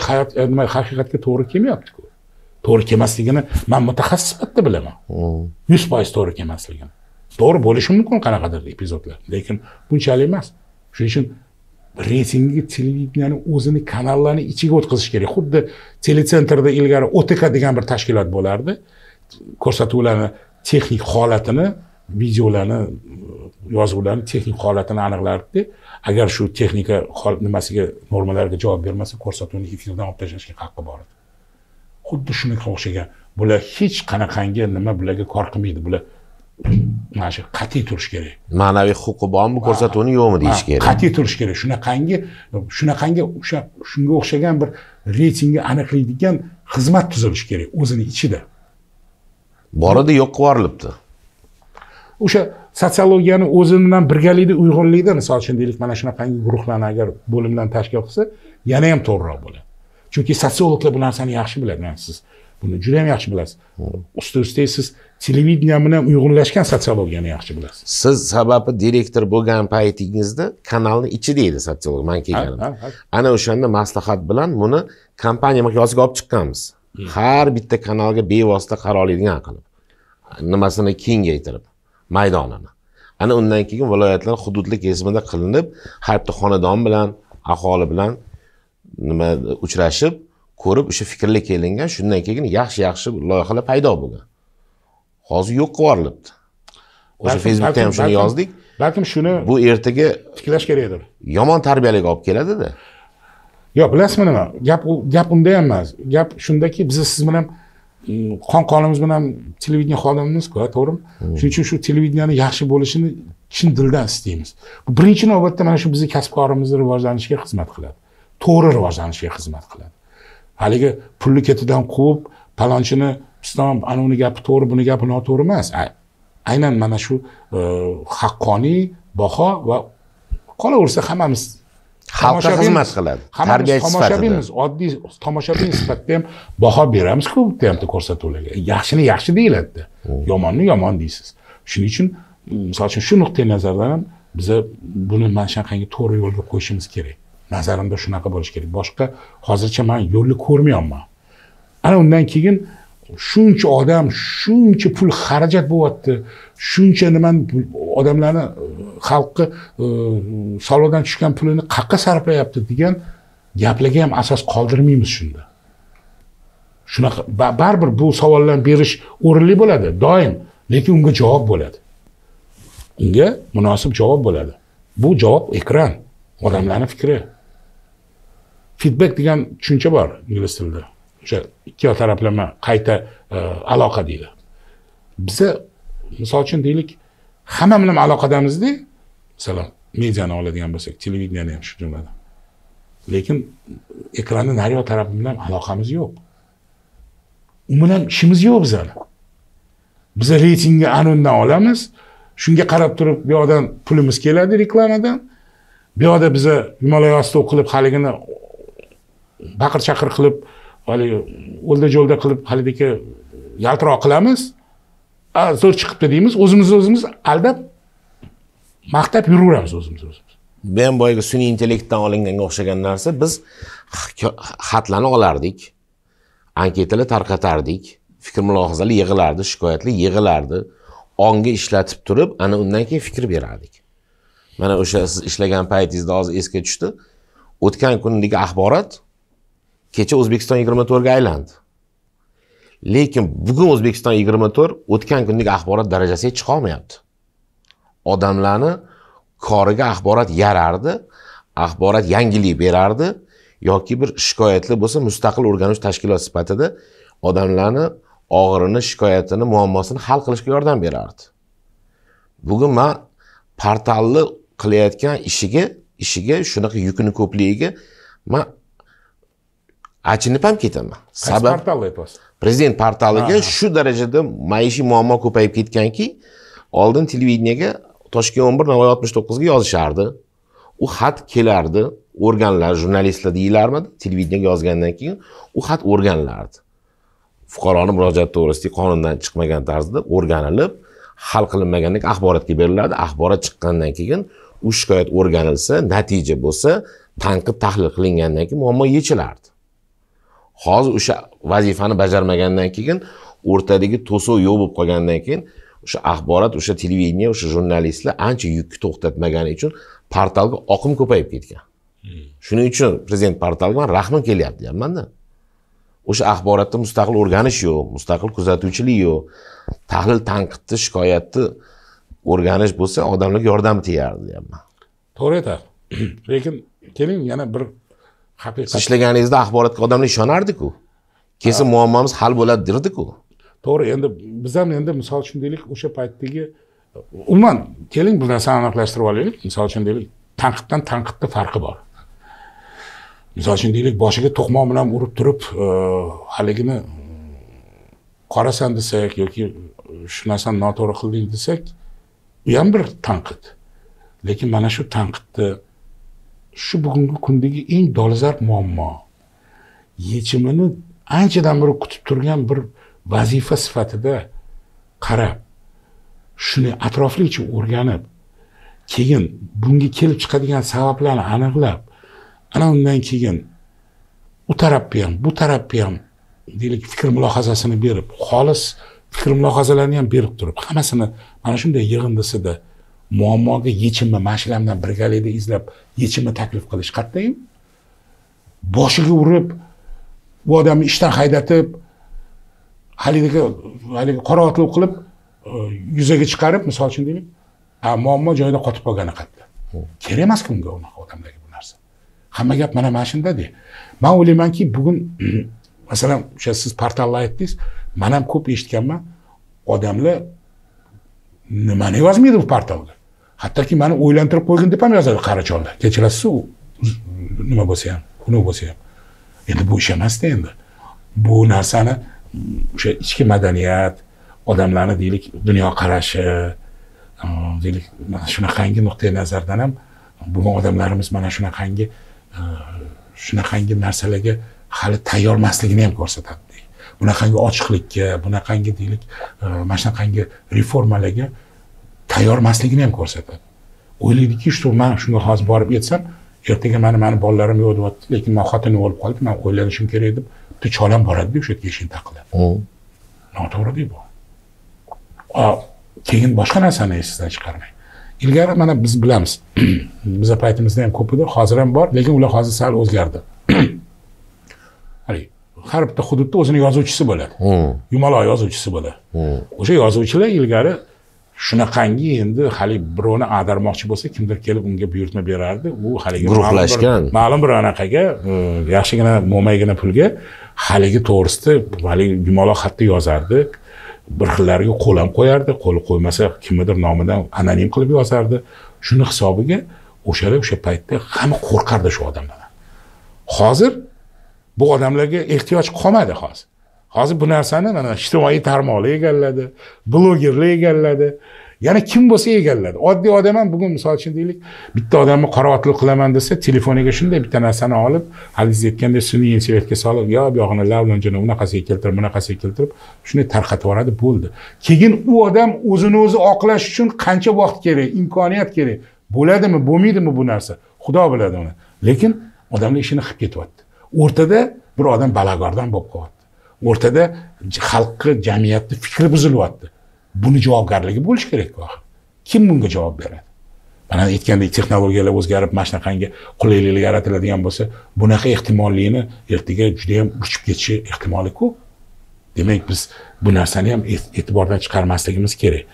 haqiqatga to'g'ri kelmayapti-ku. To'g'ri kelmasligini men mutaxassis sifatida bilaman. 100% to'g'ri kelmasligini. To'g'ri bo'lishi mumkin qanaqadir epizodlar, lekin bunchalik emas. Shuning uchun reytingga televideniyani o'zini kanallarni ichiga o'tkazish kerak. Xuddi telesentrda ilgari OTK degan bir tashkilot bo'lardi. Ko'rsatuvlarni texnik holatini, videolarni, yozuvlarni texnik holatini aniqlardi. Agar shu texnika nimasiga, normalariga javob bermasa, ko'rsatuvni efirdan olib tashlashga haqqi bor edi. Xuddi shunga o'xshagan. Bular hech qanaqangi nima bularga kor qilmaydi. Bular mana shu qat'iy turish kerak. Ma'naviy huquqi bormi ko'rsatuvni yo'qmi deyish kerak. Qat'iy turish kerak. Shunaqangi shunga o'xshagan bir reytingni aniqlaydigan xizmat tuzilishi kerak o'zini ichida. Borida yo'q qo'rilibdi. O'sha sotsiologiyani o'zi bilan birgalikda uyg'unlikda, misol uchun deylik, mana shunaqangi guruhlarni agar bo'limdan tashkil qilsa, yana ham to'g'riroq bo'ladi. Chunki sotsiologlar bu narsani yaxshi biladi. Siz buni juda ham yaxshi bilasiz. Usta-ustiga siz televideniya bilan uyg'unlashgan sotsiologiyani yaxshi bilasiz. Siz sababi direktor bo'lgan paytingizda kanalni ichida edi sotsiolog, men kelganimda. Ana o'shanda maslahat bilan buni kompaniya miqyosiga olib chiqqanmiz. Har bitta kanalga bevosita qara oladigan qilib. Nimasini kengaytirib, maydonini. Ana undan keyin viloyatlar hududli kesimida qilinib, har bitta xonadon bilan, aholi bilan nima uchrashib, ko'rib o'sha fikrlar kelingan. Shundan keyin yaxshi loyihalar paydo bo'lgan. Hozir yo'q qo'rilibdi. O'sha Facebookda ham shuni yozdik. Balkim shuni bu ertaga tiklash kerakdir. Yomon tarbiyalarga olib keladi-da. Yo'q, bilasizmi nima? Gap unda ham emas. Gap shundaki, biz siz bilan qon-qonimiz bilan televideniya xodimimiz-ku, to'g'rimi? Shuning uchun shu televideniyani yaxshi bo'lishini chin dildan istaymiz. Bu birinchi navbatda mana shu bizning kasb-korimizni rivojlanishiga xizmat qiladi. To'g'ri rivojlanishiga xizmat qiladi. Haligi pulni ketidan quvib, palonchini piston, ana uni gapi to'g'ri, buni gapi noto'g'ri emas. Aynan mana shu haqqoniy baho va qolaversa hammamiz xalqqa xizmat qiladi. Tarbiyachi sifatida. Oddiy tomoshabin sifatida ham baho beramiz-ku bu yerda ko'rsatuvlarga. Yaxshini yaxshi deyiladi, yomonni yomon deysiz. Shuning uchun, misol uchun shu nuqtai nazardan ham biz buni mana shunaqangi to'g'ri yo'lga qo'yishimiz kerak. Nazarimda shunaqa bo'lishi kerak. Boshqa hozircha men yo'lni ko'rmayapman. Ana undan keyin shuncha odam, shuncha pul xarajat bo'lyapti. Shuncha nimani odamlarni xalqqa soliqdan tushgan pulini qayerga sarflayapti degan gaplarga ham asos qoldirmaymiz shunda. Shunaqa baribir bu savollarni berish o'rinli bo'ladi, doim, lekin unga javob bo'ladi. Unga munosib javob bo'ladi. Bu javob ekran, odamlarning fikri. Feedback degan tushuncha bor ingliz tilida. O'sha ikki taraflama qayta aloqa deydi. Biz misol uchun deylik, hamma bilan aloqadamizda, masalan, mediani oladigan bo'lsak, televideniyani ham shu jumladan. Lekin ekranning naryo tarafi bilan aloqamiz yo'q. U bilan ishimiz yo'q bizlar. Biz reytingni anundan olamiz, shunga qarab turib bu yoqdan pulimiz keladi reklamadan. Bu yoqda biz Himolay osti o'qilib haligini baqir-chaqir qilib, hali o'lda-jo'lda qilib halidagi yaltiroq qilamiz. Zo'r chiqibdi deymiz, o'zimiz aldab maqtab yuraveramiz o'zimiz. Men boyagi sun'iy intellektdan olinganga o'xshagan narsa, biz xatlarni olardik, anketalar tarqatardik, fikr mulohazalar yig'ilardi, shikoyatlar yig'ilardi, onga ishlatib turib, ana undan keyin fikr berardik. Mana o'sha siz ishlagan paytingizda hozir esga tushdi. O'tgan kundagi axborot kecha O'zbekiston 24 ga aylandi. Lekin bugun O'zbekiston 24 o'tgan kundagi axborot darajasiga chiqa olmayapti. Odamlarni koriga axborot yarardi, axborot yangilik berardi yoki bir shikoyatli bo'lsa mustaqil o'rganish tashkiloti sifatida odamlarni og'irini, shikoyatini, muammosini hal qilishga yordam berardi. Bugun men portalni qilayotgan ishiga shunaqa yukini ko'pligiga men achinib ham ketaman. Sabab portalni aytasiz. Prezident portaliga shu darajada maishiy muammo ko'payib ketganki, oldin televideniyaga Toshkent 11 Navoiy 69 ga yozishardi. U xat kelardi, organlar, jurnalistlar deyilarmidi, televideniyaga yozgandan keyin u xat o'rganlardi. fuqaroning murojaati to'g'risida qonundan chiqmagan tarzda o'rganilib, hal qilinmagandan keyin axborotga beriladi. Axborot chiqqandan keyin u shikoyat o'rganilsa, natija bo'lsa, tanqid tahlil qilingandan keyin muammo yechilardi. Hozir o'sha vazifani bajarmagandan keyin o'rtadagi to'sov yo'q bo'lib qolgandan keyin o'sha axborot, o'sha televideniya, o'sha jurnalistlar ancha yukni to'xtatmagani uchun portalga oqim ko'payib ketgan. Shuning uchun prezident portaliga men rahmim kelyapti deyapman-da. O'sha axborotda mustaqil o'rganish yo'q, mustaqil kuzatuvchilik yo'q. Tahlil, tanqidni, shikoyatni o'rganish bo'lsa, odamlarga yordam tegadi deyapman. To'g'ri aytasiz. Lekin keling yana bir haqiqat. Siz ishlaganingizda axborotga odamlar ishonardi-ku. Kesin muammomiz hal bo'ladi derdi-ku. To'g'ri, endi biz ham endi misol uchun deylik, o'sha paytdagi umuman keling bu narsani aniqlashtirib olaylik. Misol uchun deylik, tanqiddan tanqidning farqi bor. Misol uchun deylik, boshiga to'qmoq bilan urib turib, haligini qorasan desak yoki shu narsani noto'g'ri qilding desak, bu ham bir tanqid. Lekin mana shu tanqidni shu bugungi kundagi eng dolzarb muammo yechimini anchadan beri kutib turgan bir vazifa sifatida qarab, shuni atroflicha o'rganib, keyin bunga kelib chiqadigan sabablarni aniqlab, ana undan keyin u tarafga ham, bu tarafga ham deylik fikr mulohazasini berib, xolis fikr mulohazalarni ham berib turib, hammasini mana shunday yig'indisida muammoga yechimni mashalamdan birgalikda izlab, yechimni taklif qilish qat'iy boshiga urib, bu odamni ishdan haydatib, haligi qora otliq qilib yuzaga chiqarib, misol uchun deylik, muammo joyida qotib qolgani qat'iy. Kerak emas-ku unga unaqa odamlarga bu narsa. Hamma gap mana shunda-da. Men o'ylaymanki, bugun masalan, o'sha siz portalda aytdingiz, men ham ko'p eshitganman, odamlar nimani yozmaydi bu portalga. Hattoki meni o'ylantirib qo'ygin deb ham yozadi qarachonlar. Kechirasiz, nima bo'lsa ham, xunuk bo'lsa ham. Endi bu ish emas-da endi. Bu narsani o'sha ichki madaniyat, odamlarni deylik, dunyo qarashi, deylik, mana shunaqangi nuqtai nazardan ham bugun odamlarimiz mana shunaqangi narsalarga hali tayyor emasligini ham ko'rsatadi. Bunaqangi ochiqlikka, bunaqangi deylik, mana shunaqangi reformalarga tayyor emasligini ham ko'rsatadi. O'ylaydiki, shu men shunga hozir borib yetsam, ertaga meni bolalarim yo'q deyapti, lekin men xotinim o'lib qoldi, men o'ylanishim kerak deb, bitta cholam boradi-ku o'sha yerga ishini taqilib. Noto'g'ri-ku bu. Keyin boshqa narsani esingizdan chiqarmang. Ilgari mana biz bilamiz. Bizning paytimizda ham ko'p edi, hozir ham bor, lekin ular hozir sal o'zgardi. Har bitta hududda o'zining yozuvchisi bo'ladi. Yumaloq yozuvchisi bo'ladi. O'sha yozuvchilar ilgari shunaqangi endi hali birovni ag'darmoqchi bo'lsa, kimdir kelib unga buyurtma berardi. U haligi guruhlashgan. Ma'lum bir anaqaga, yaxshigina mo'maygina pulga haligi to'g'risida haligi yumaloq xatda yozardi. Bir xillariga qo'l ham qo'yardi, qo'l qo'ymasa kimnidir nomidan anonim qilib yozardi. Shuni hisobiga o'shalar o'sha paytda hamma qo'rqardi shu odamlardan. Hozir bu odamlarga ehtiyoj qolmadi hozir. Hozir bu narsani mana ijtimoiy tarmoqlar egalladi, blogerlar egalladi. Yana kim bo'lsa egalladi. Oddiy odam ham bugun misol uchun deylik, bitta odamni qora otliq qilaman desa, telefoniga shunday bitta narsani olib, haliz aytgandek sun'iy intellektga solib, yo bu yog'ini lavlonjini unaqasiga keltirib, bunaqasiga keltirib, shuni tarqatib yuboradi, bo'ldi. Keyin u odam o'zini o'zi oqlash uchun qancha vaqt kerak, imkoniyat kerak, bo'ladimi, bo'lmaydimi bu narsa? Xudo biladi uni. Lekin odamlar ishini qilib ketyapti. O'rtada bir odam balagordan bo'lib qolyapti. O'rtada xalqni, jamiyatni fikri buzilyapti. Buni javobgarligi bo'lish kerak-ku. Kim bunga javob beradi? Mana aytgandek, texnologiyalar o'zgarib, mana shunaqangi qulayliklar yaratiladigan bo'lsa, bunaqa ehtimollikni ertaga juda ham uchib ketishi ehtimoli-ku. Demak, biz bu narsani ham e'tibordan chiqarmasligimiz kerak.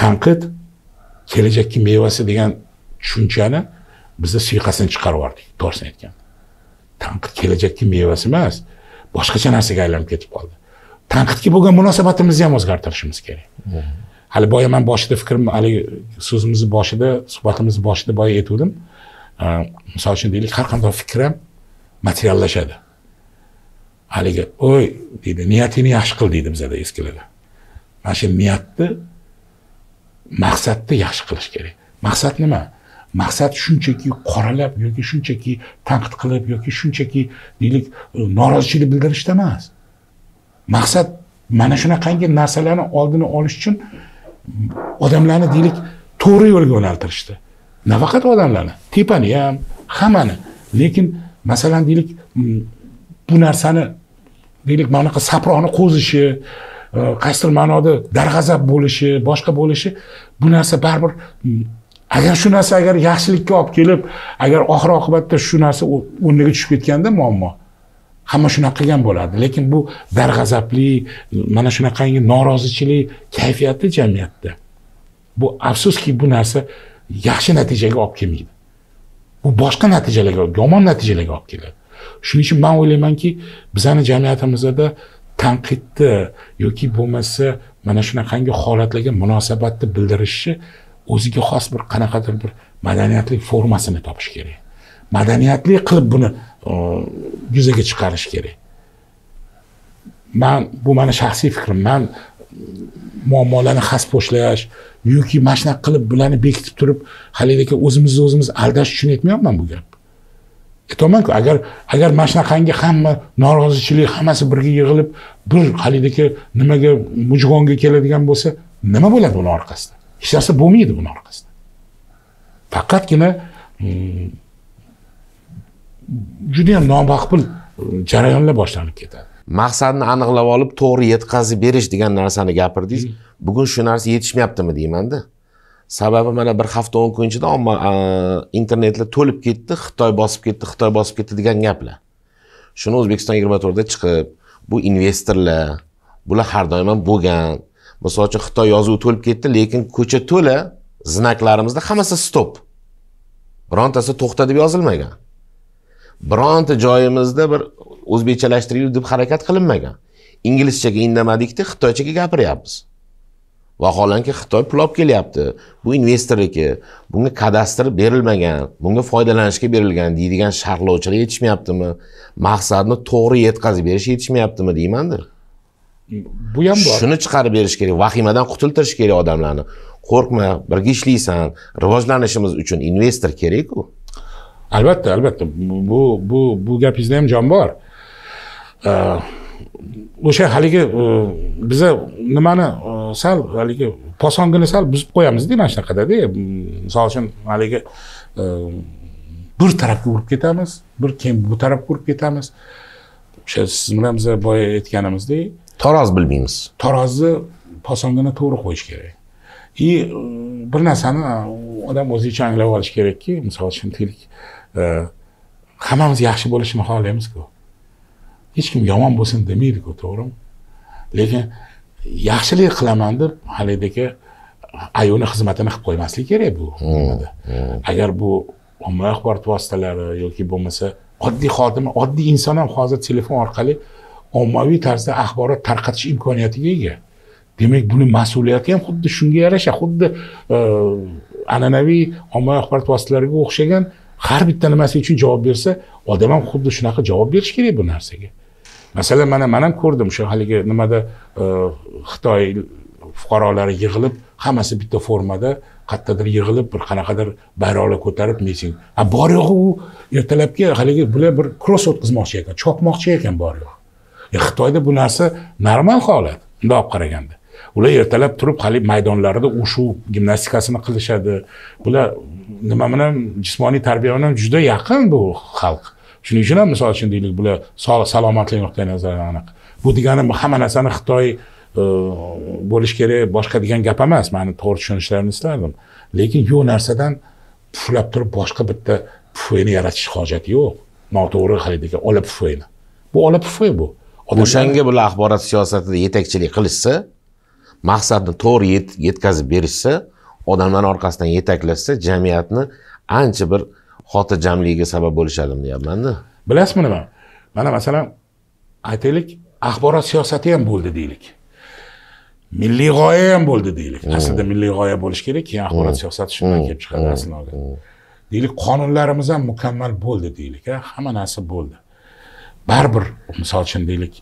Tanqid kelajakki mevasi degan tushunchani bizda suiqasini chiqarib yubordik, to'g'risini aytganda. Tanqid kelajakki mevasi emas, boshqacha narsaga aylanib ketib qoldi. Tanqidga bo'lgan munosabatimizni ham o'zgartirishimiz kerak. Hali boya men boshida fikrim, hali so'zimizni boshida, suhbatimizni boshida boya aytdim. Misol uchun deylik, har qanday fikr ham materiallashadi. Haligi, "Oy", deydi, "Niyatingni yaxshi qil", deydi bizda eskilarda. Mana shu niyatni, maqsadni yaxshi qilish kerak. Maqsad nima? Maqsad shunchaki qoralab yoki shunchaki tanqid qilib yoki shunchaki deylik norozichilik bildirishda emas. Maqsad mana shunaqangi narsalarni oldini olish uchun odamlarni deylik to'g'ri yo'lga yo'naltirishdi. Nafaqat odamlarni, tepani ham, hammani. Lekin masalan deylik bu narsani deylik mana bunaqa saproqni qo'zishi, qaysidir ma'noda darg'azab bo'lishi, boshqa bo'lishi, bu narsa baribir agar shu narsa agar yaxshilikka olib kelib, agar oxir oqibatda shu narsa o'rniga tushib ketganda muammo hamma shunaqa qilgan bo'ladi. Lekin bu darg'azabli, mana shunaqangi norozichilik kayfiyati jamiyatda. Bu afsuski bu narsa yaxshi natijaga olib kelmaydi. Bu boshqa natijalarga, yomon natijalarga olib keladi. Shuning uchun men o'ylaymanki, bizning jamiyatimizda tanqidni yoki bo'lmasa mana shunaqangi holatlarga munosabatni bildirishi o'ziga xos bir qanaqadir bir madaniyatli formasini topish kerak. Madaniyatli qilib buni yuzaga chiqarish kerak. Bu meni shaxsiy fikrim. Men muammolarni xasposhlash yoki mana shunaqa qilib bularni bekitib turib, haligi o'zimizni o'zimiz aldash uchun aytmayapman bu gap. Aytamanku, agar mana shunaqangi hamma norozichilik hammasi birga yig'ilib bir haligi nimaga mujg'onga keladigan bo'lsa, nima bo'ladi uning orqasida? Hech narsa bo'lmaydi buning orqasida. Faqatgina juda ham nomaqbul jarayonlar boshlanib ketadi. Maqsadni aniqlab olib, to'g'ri yetkazib berish degan narsani gapirdingiz. Bugun shu narsa yetishmayaptimi deymanda. Sababi mana bir hafta 10 kun ichida omma internetda to'lib ketdi, Xitoy bosib ketdi degan gaplar. Shuni O'zbekiston 24 da chiqib, bu investorlar, bular har doim ham bo'lgan. Misol uchun Xitoy yozuvi to'lib ketdi, lekin ko'cha to'la znaklarimizda hammasi stop. Birontasi to'xta deb yozilmagan. Bironta joyimizda bir o'zbekchalashtirilib deb harakat qilinmagan. Inglizchaga indamadikda xitoychaga gapiryapmiz. Vaholanki Xitoy pul olib kelyapti. Bu investorniki, bunga kadastr berilmagan, bunga foydalanishga berilgan deydigan sharhlovchilar yetishmayaptimi? Maqsadni to'g'ri yetkazib berish yetishmayaptimi deymanda. Bu ham bor. Shuni chiqarib berish kerak, vahimadan qutultirish kerak odamlarni. Qo'rqma, birga ishlaysan, rivojlanishimiz uchun investor kerak-ku. Albatta. Bu gapingizda ham jon bor. O'sha haligi biza nimani sal haligi posongini sal buzib qo'yamiz-da mana shunaqada-da. Misol uchun haligi bir tarafga urib ketamiz, bir keyin bu tarafga urib ketamiz. O'sha siz bilan biz boya aytganimizdek, taroz bilmaymiz. Tarozni posongini to'g'ri qo'yish kerak. Bir narsani odam o'zicha anglab olish kerakki, misol uchun deylik, hammamiz yaxshi bo'lishni xohlaymiz-ku. Hech kim yomon bo'lsin demaydi-ku, to'g'rimi? Lekin yaxshilik qilaman deb haligi ayoni xizmatini qilib qo'ymaslik kerak bu. Agar bu ommaviy axborot vositalari yoki bo'lmasa oddiy xodim, oddiy inson ham hozir telefon orqali ommaviy tarzda axborot tarqatish imkoniyatiga ega. Demak, buni mas'uliyati ham xuddi shunga yarasha, xuddi an'anaviy ommaviy axborot vositalariga o'xshagan har bitta nimasi uchun javob bersa, odam ham xuddi shunaqa javob berish kerak bu narsaga. Masalan, men ham ko'rdim shu haligi nimada Xitoy fuqarolari yig'ilib, hammasi bitta formada qayerdadir yig'ilib, bir qanaqadir bayroqlar ko'tarib miting. Bor yo'g'i u ertalabki haligi bular bir cross o'tkazmoqchi ekan, chopmoqchi ekan bor yo'q. Xitoyda bu narsa normal holat, bunday olib qaraganda. Ular ertalab turib haligi maydonlarida ushu gimnastikasini qilishadi. Bular nima bilan jismoniy tarbiya bilan juda yaqin bu xalq. Shuning uchun ham misol uchun deylik, bular salomatlik nuqtai nazaridan aniq. Bu degani hamma narsani Xitoy bo'lish kerak, boshqa degan gap emas. Meni to'g'ri tushunishlarini istardim. Lekin yo'q narsadan puflab turib boshqa bitta pufayni yaratish hojati yo'q. Noto'g'ri haligi ola pufayni. Bu ola pufay bu. O'shanga bular axborot siyosatida yetakchilik qilishsa, maqsadni to'g'ri yetkazib berishsa, odamlar orqasidan yetaklashsa, jamiyatni ancha bir xotirjamligiga sabab bo'lishadimi deyapman-da. Bilasizmi nima? Mana masalan, aytaylik, axborot siyosati ham bo'ldi deylik. Milliy g'oya ham bo'ldi deylik. Aslida milliy g'oya bo'lish kerak, keyin axborot siyosati shundan kelib chiqadi aslida. Deylik, qonunlarimiz ham mukammal bo'ldi deylik, hamma narsa bo'ldi. Baribir, misol uchun deylik,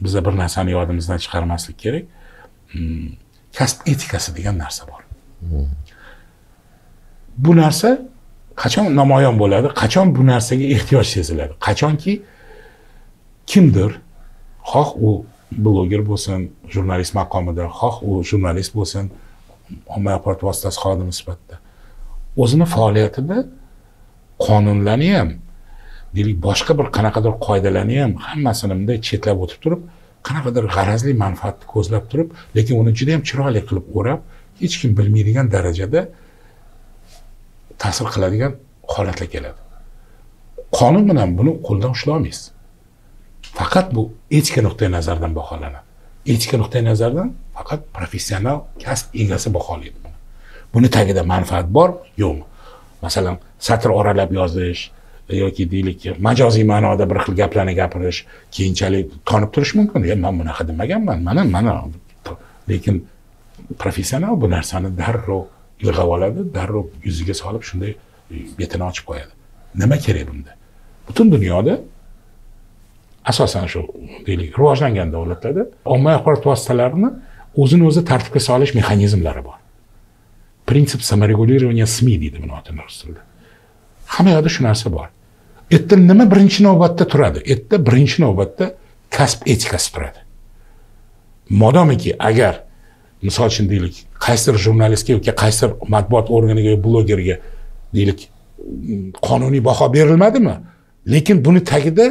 biza bir narsani yodimizdan chiqarmaslik kerak. Kasb etikasi degan narsa bor. Bu narsa qachon namoyon bo'ladi, qachon bu narsaga ehtiyoj seziladi, qachonki kimdir, xoh u bloger bo'lsin, jurnalist maqomida, xoh u jurnalist bo'lsin, ommaviy axborot vositasi xodimi sifatida o'zini faoliyatida qonunlarni ham, deylik, boshqa bir qanaqadir qoidalarni ham hammasini bunday chetlab o'tib turib, qanaqadir g'arazli manfaatni ko'zlab turib, lekin uni juda ham chiroyli qilib o'rab, hech kim bilmaydigan darajada ta'sir qiladigan holatlar keladi. Qonun bilan buni qo'ldan ushlay olmaysiz. Faqat bu etika nuqtai nazaridan baholanadi. Etika nuqtai nazaridan faqat professional kasb egasi baholaydi buni. Buni tagida manfaat bor, yo'qmi? Masalan, satr oralab yozish yoki deylik majoziy ma'noda bir xil gaplarni gapirish keyinchalik tonib turish mumkin. Men bunaqa demaganman. Mana lekin professional bu narsani darrov ilg'ab oladi, darrov yuziga solib shunday betini ochib qo'yadi. Nima kerak bunda? Butun dunyoda asosan shu deylik rivojlangan davlatlarda ommaviy axborot vositalarini o'zini o'zi tartibga solish mexanizmlari bor. Prinsip samoregulирования СМИ deydi buni rus tilida. Hamma yoqda shu narsa bor. Erta nima birinchi navbatda turadi? Erta birinchi navbatda kasb etikasi turadi. Modomiki agar misol uchun deylik qaysidir jurnalistga yoki qaysidir matbuot organiga, blogerga deylik qonuniy baho berilmadimi? Lekin buni tagida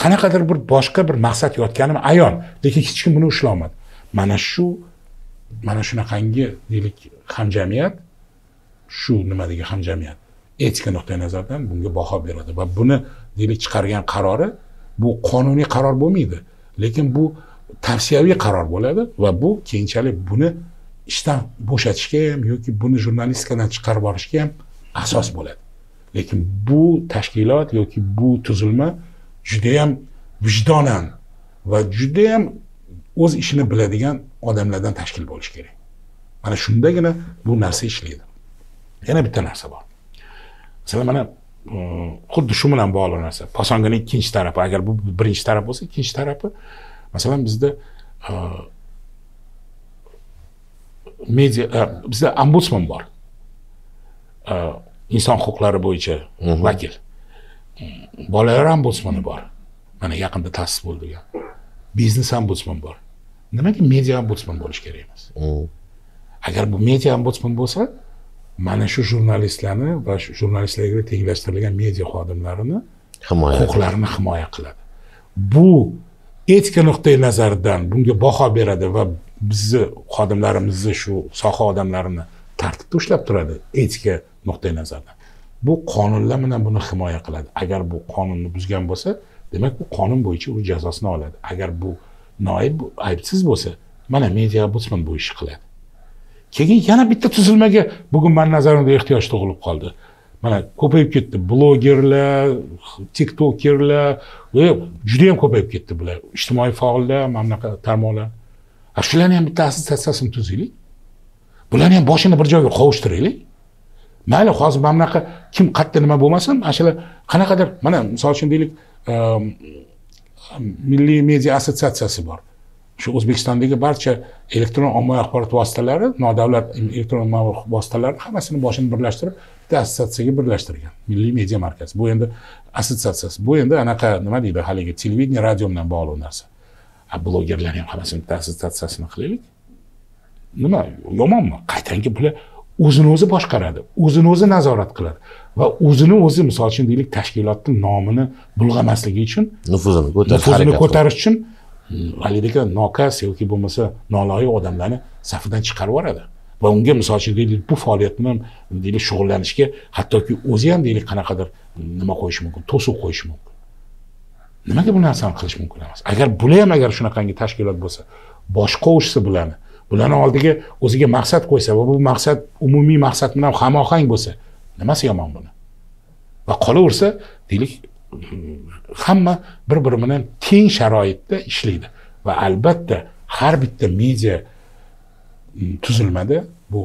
qanaqadir bir boshqa bir maqsad yotganimi ayon, lekin hech kim buni ushlolmadi. Mana shunaqangi deylik hamjamiyat, shu nimadagi hamjamiyat etika nuqtai nazaridan bunga baho beradi va buni deylik chiqargan qarori bu qonuniy qaror bo'lmaydi, lekin bu tavsiyaviy qaror bo'ladi va bu keyinchalik buni ishdan bo'shatishga ham yoki buni jurnalistikadan chiqarib yuborishga ham asos bo'ladi. Lekin bu tashkilot yoki bu tuzilma juda ham vijdonan va juda ham o'z ishini biladigan odamlardan tashkil bo'lishi kerak. Mana shundagina bu narsa ishlaydi. Yana bitta narsa bor. Masalan, mana xuddi shu bilan bog'liq narsa. Posonganing ikkinchi tarafi, agar bu birinchi taraf bo'lsa, ikkinchi tarafi masalan bizda media, bizda ombudsman bor. Inson huquqlari bo'yicha vakil. Bolalar ombudsmani bor. Mana yaqinda ta'sis bo'lgan. Biznes ombudsman bor. Nimaga media ombudsman bo'lish kerak emas? Agar bu media ombudsman bo'lsa, mana shu jurnalistlarni va shu jurnalistlarga tenglashtirilgan media xodimlarini huquqlarini himoya qiladi. Bu etika nuqtai nazaridan bunga baho beradi va bizni xodimlarimizni, shu soha odamlarini tartibda ushlab turadi etika nuqtai nazaridan. Bu qonunlar bilan buni himoya qiladi. Agar bu qonunni buzgan bo'lsa, demak bu qonun bo'yicha u jazosini oladi. Agar bu noaib, aybsiz bo'lsa, mana media ombudsman bu ishni qiladi. Keyin yana bitta tuzilmaga bugun men nazarimda ehtiyoj tug'ilib qoldi. Mana ko'payib ketdi blogerlar, tiktokerlar, juda ham ko'payib ketdi bular. Ijtimoiy faollar, mana bunaqa tarmoqlar. Shularni ham bitta assotsiatsiyasini tuzaylik. Bularni ham boshini bir joyga qovushtiraylik. Mayli, hozir mana bunaqa kim qayerda nima bo'lmasin, ashula qanaqadir, mana misol uchun deylik, Milliy media assotsiatsiyasi bor. Shu O'zbekistondagi barcha elektron ommaviy axborot vositalari, nodavlat elektron ommaviy vositalar hammasini boshini birlashtirib, bitta assotsiatsiyaga birlashtirgan. Milliy media markazi. Bu endi assotsiatsiyasi. Bu endi anaqa nima deydi, haligi televideniya, radio bilan bog'liq narsa. Blogerlarning ham hammasini bitta assotsiatsiyasini qilaylik. Nima, yomonmi? Qaytangi bular o'zini o'zi boshqaradi, o'zini o'zi nazorat qiladi va o'zini o'zi misol uchun deylik tashkilotning nomini bulg'amasligi uchun, nufuzini ko'tarish uchun validika nokas yoki bo'lmasa noloyiq odamlarni safidan chiqarib yuboradi va unga misol uchun deylik bu faoliyat bilan deylik shug'ullanishga hattoki o'zi ham deylik qanaqadir nima qo'yishi mumkin, to'siq qo'yishi mumkin. Nimaga bu narsani qilish mumkin emas? Agar bular ham agar shunaqangi tashkilot bo'lsa, boshqa qo'shsa bularni oldiga o'ziga maqsad qo'ysa va bu maqsad umumiy maqsad bilan hamohang bo'lsa, nimasi yomon buni? Va qolaversa, deylik, hamma bir-biri bilan teng sharoitda ishlaydi va albatta har bitta media tuzilmada bu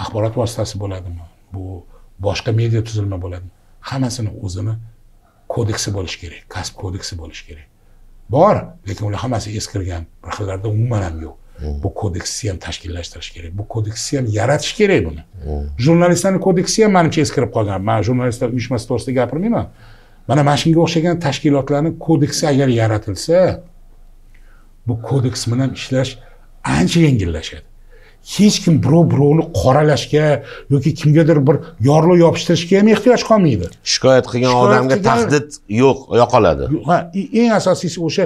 axborot vositasi bo'ladimi, bu boshqa media tuzilma bo'ladimi, hammasini o'zini kodeksi bo'lishi kerak, kasb kodeksi bo'lishi kerak. Bor, lekin ular hammasi eskirgan, bir xillarda umuman ham yo'q. Bu kodeksni ham tashkillashtirish kerak. Bu kodeksni ham yaratish kerak buni. Jurnalistlarning kodeksi ham menimcha eskirib qolgan. Men jurnalistlar uyushmasi to'g'risida gapirmayman. Mana shunga o'xshagan tashkilotlarning kodeksi agar yaratilsa, bu kodeks bilan ishlash ancha yengillashadi. Hech kim birovni qoralashga yoki kimgadir bir yorliq yopishtirishga ham ehtiyoj qolmaydi. Shikoyat qilgan odamga tahdid yo'q, yo'qoladi. Eng asosiysi o'sha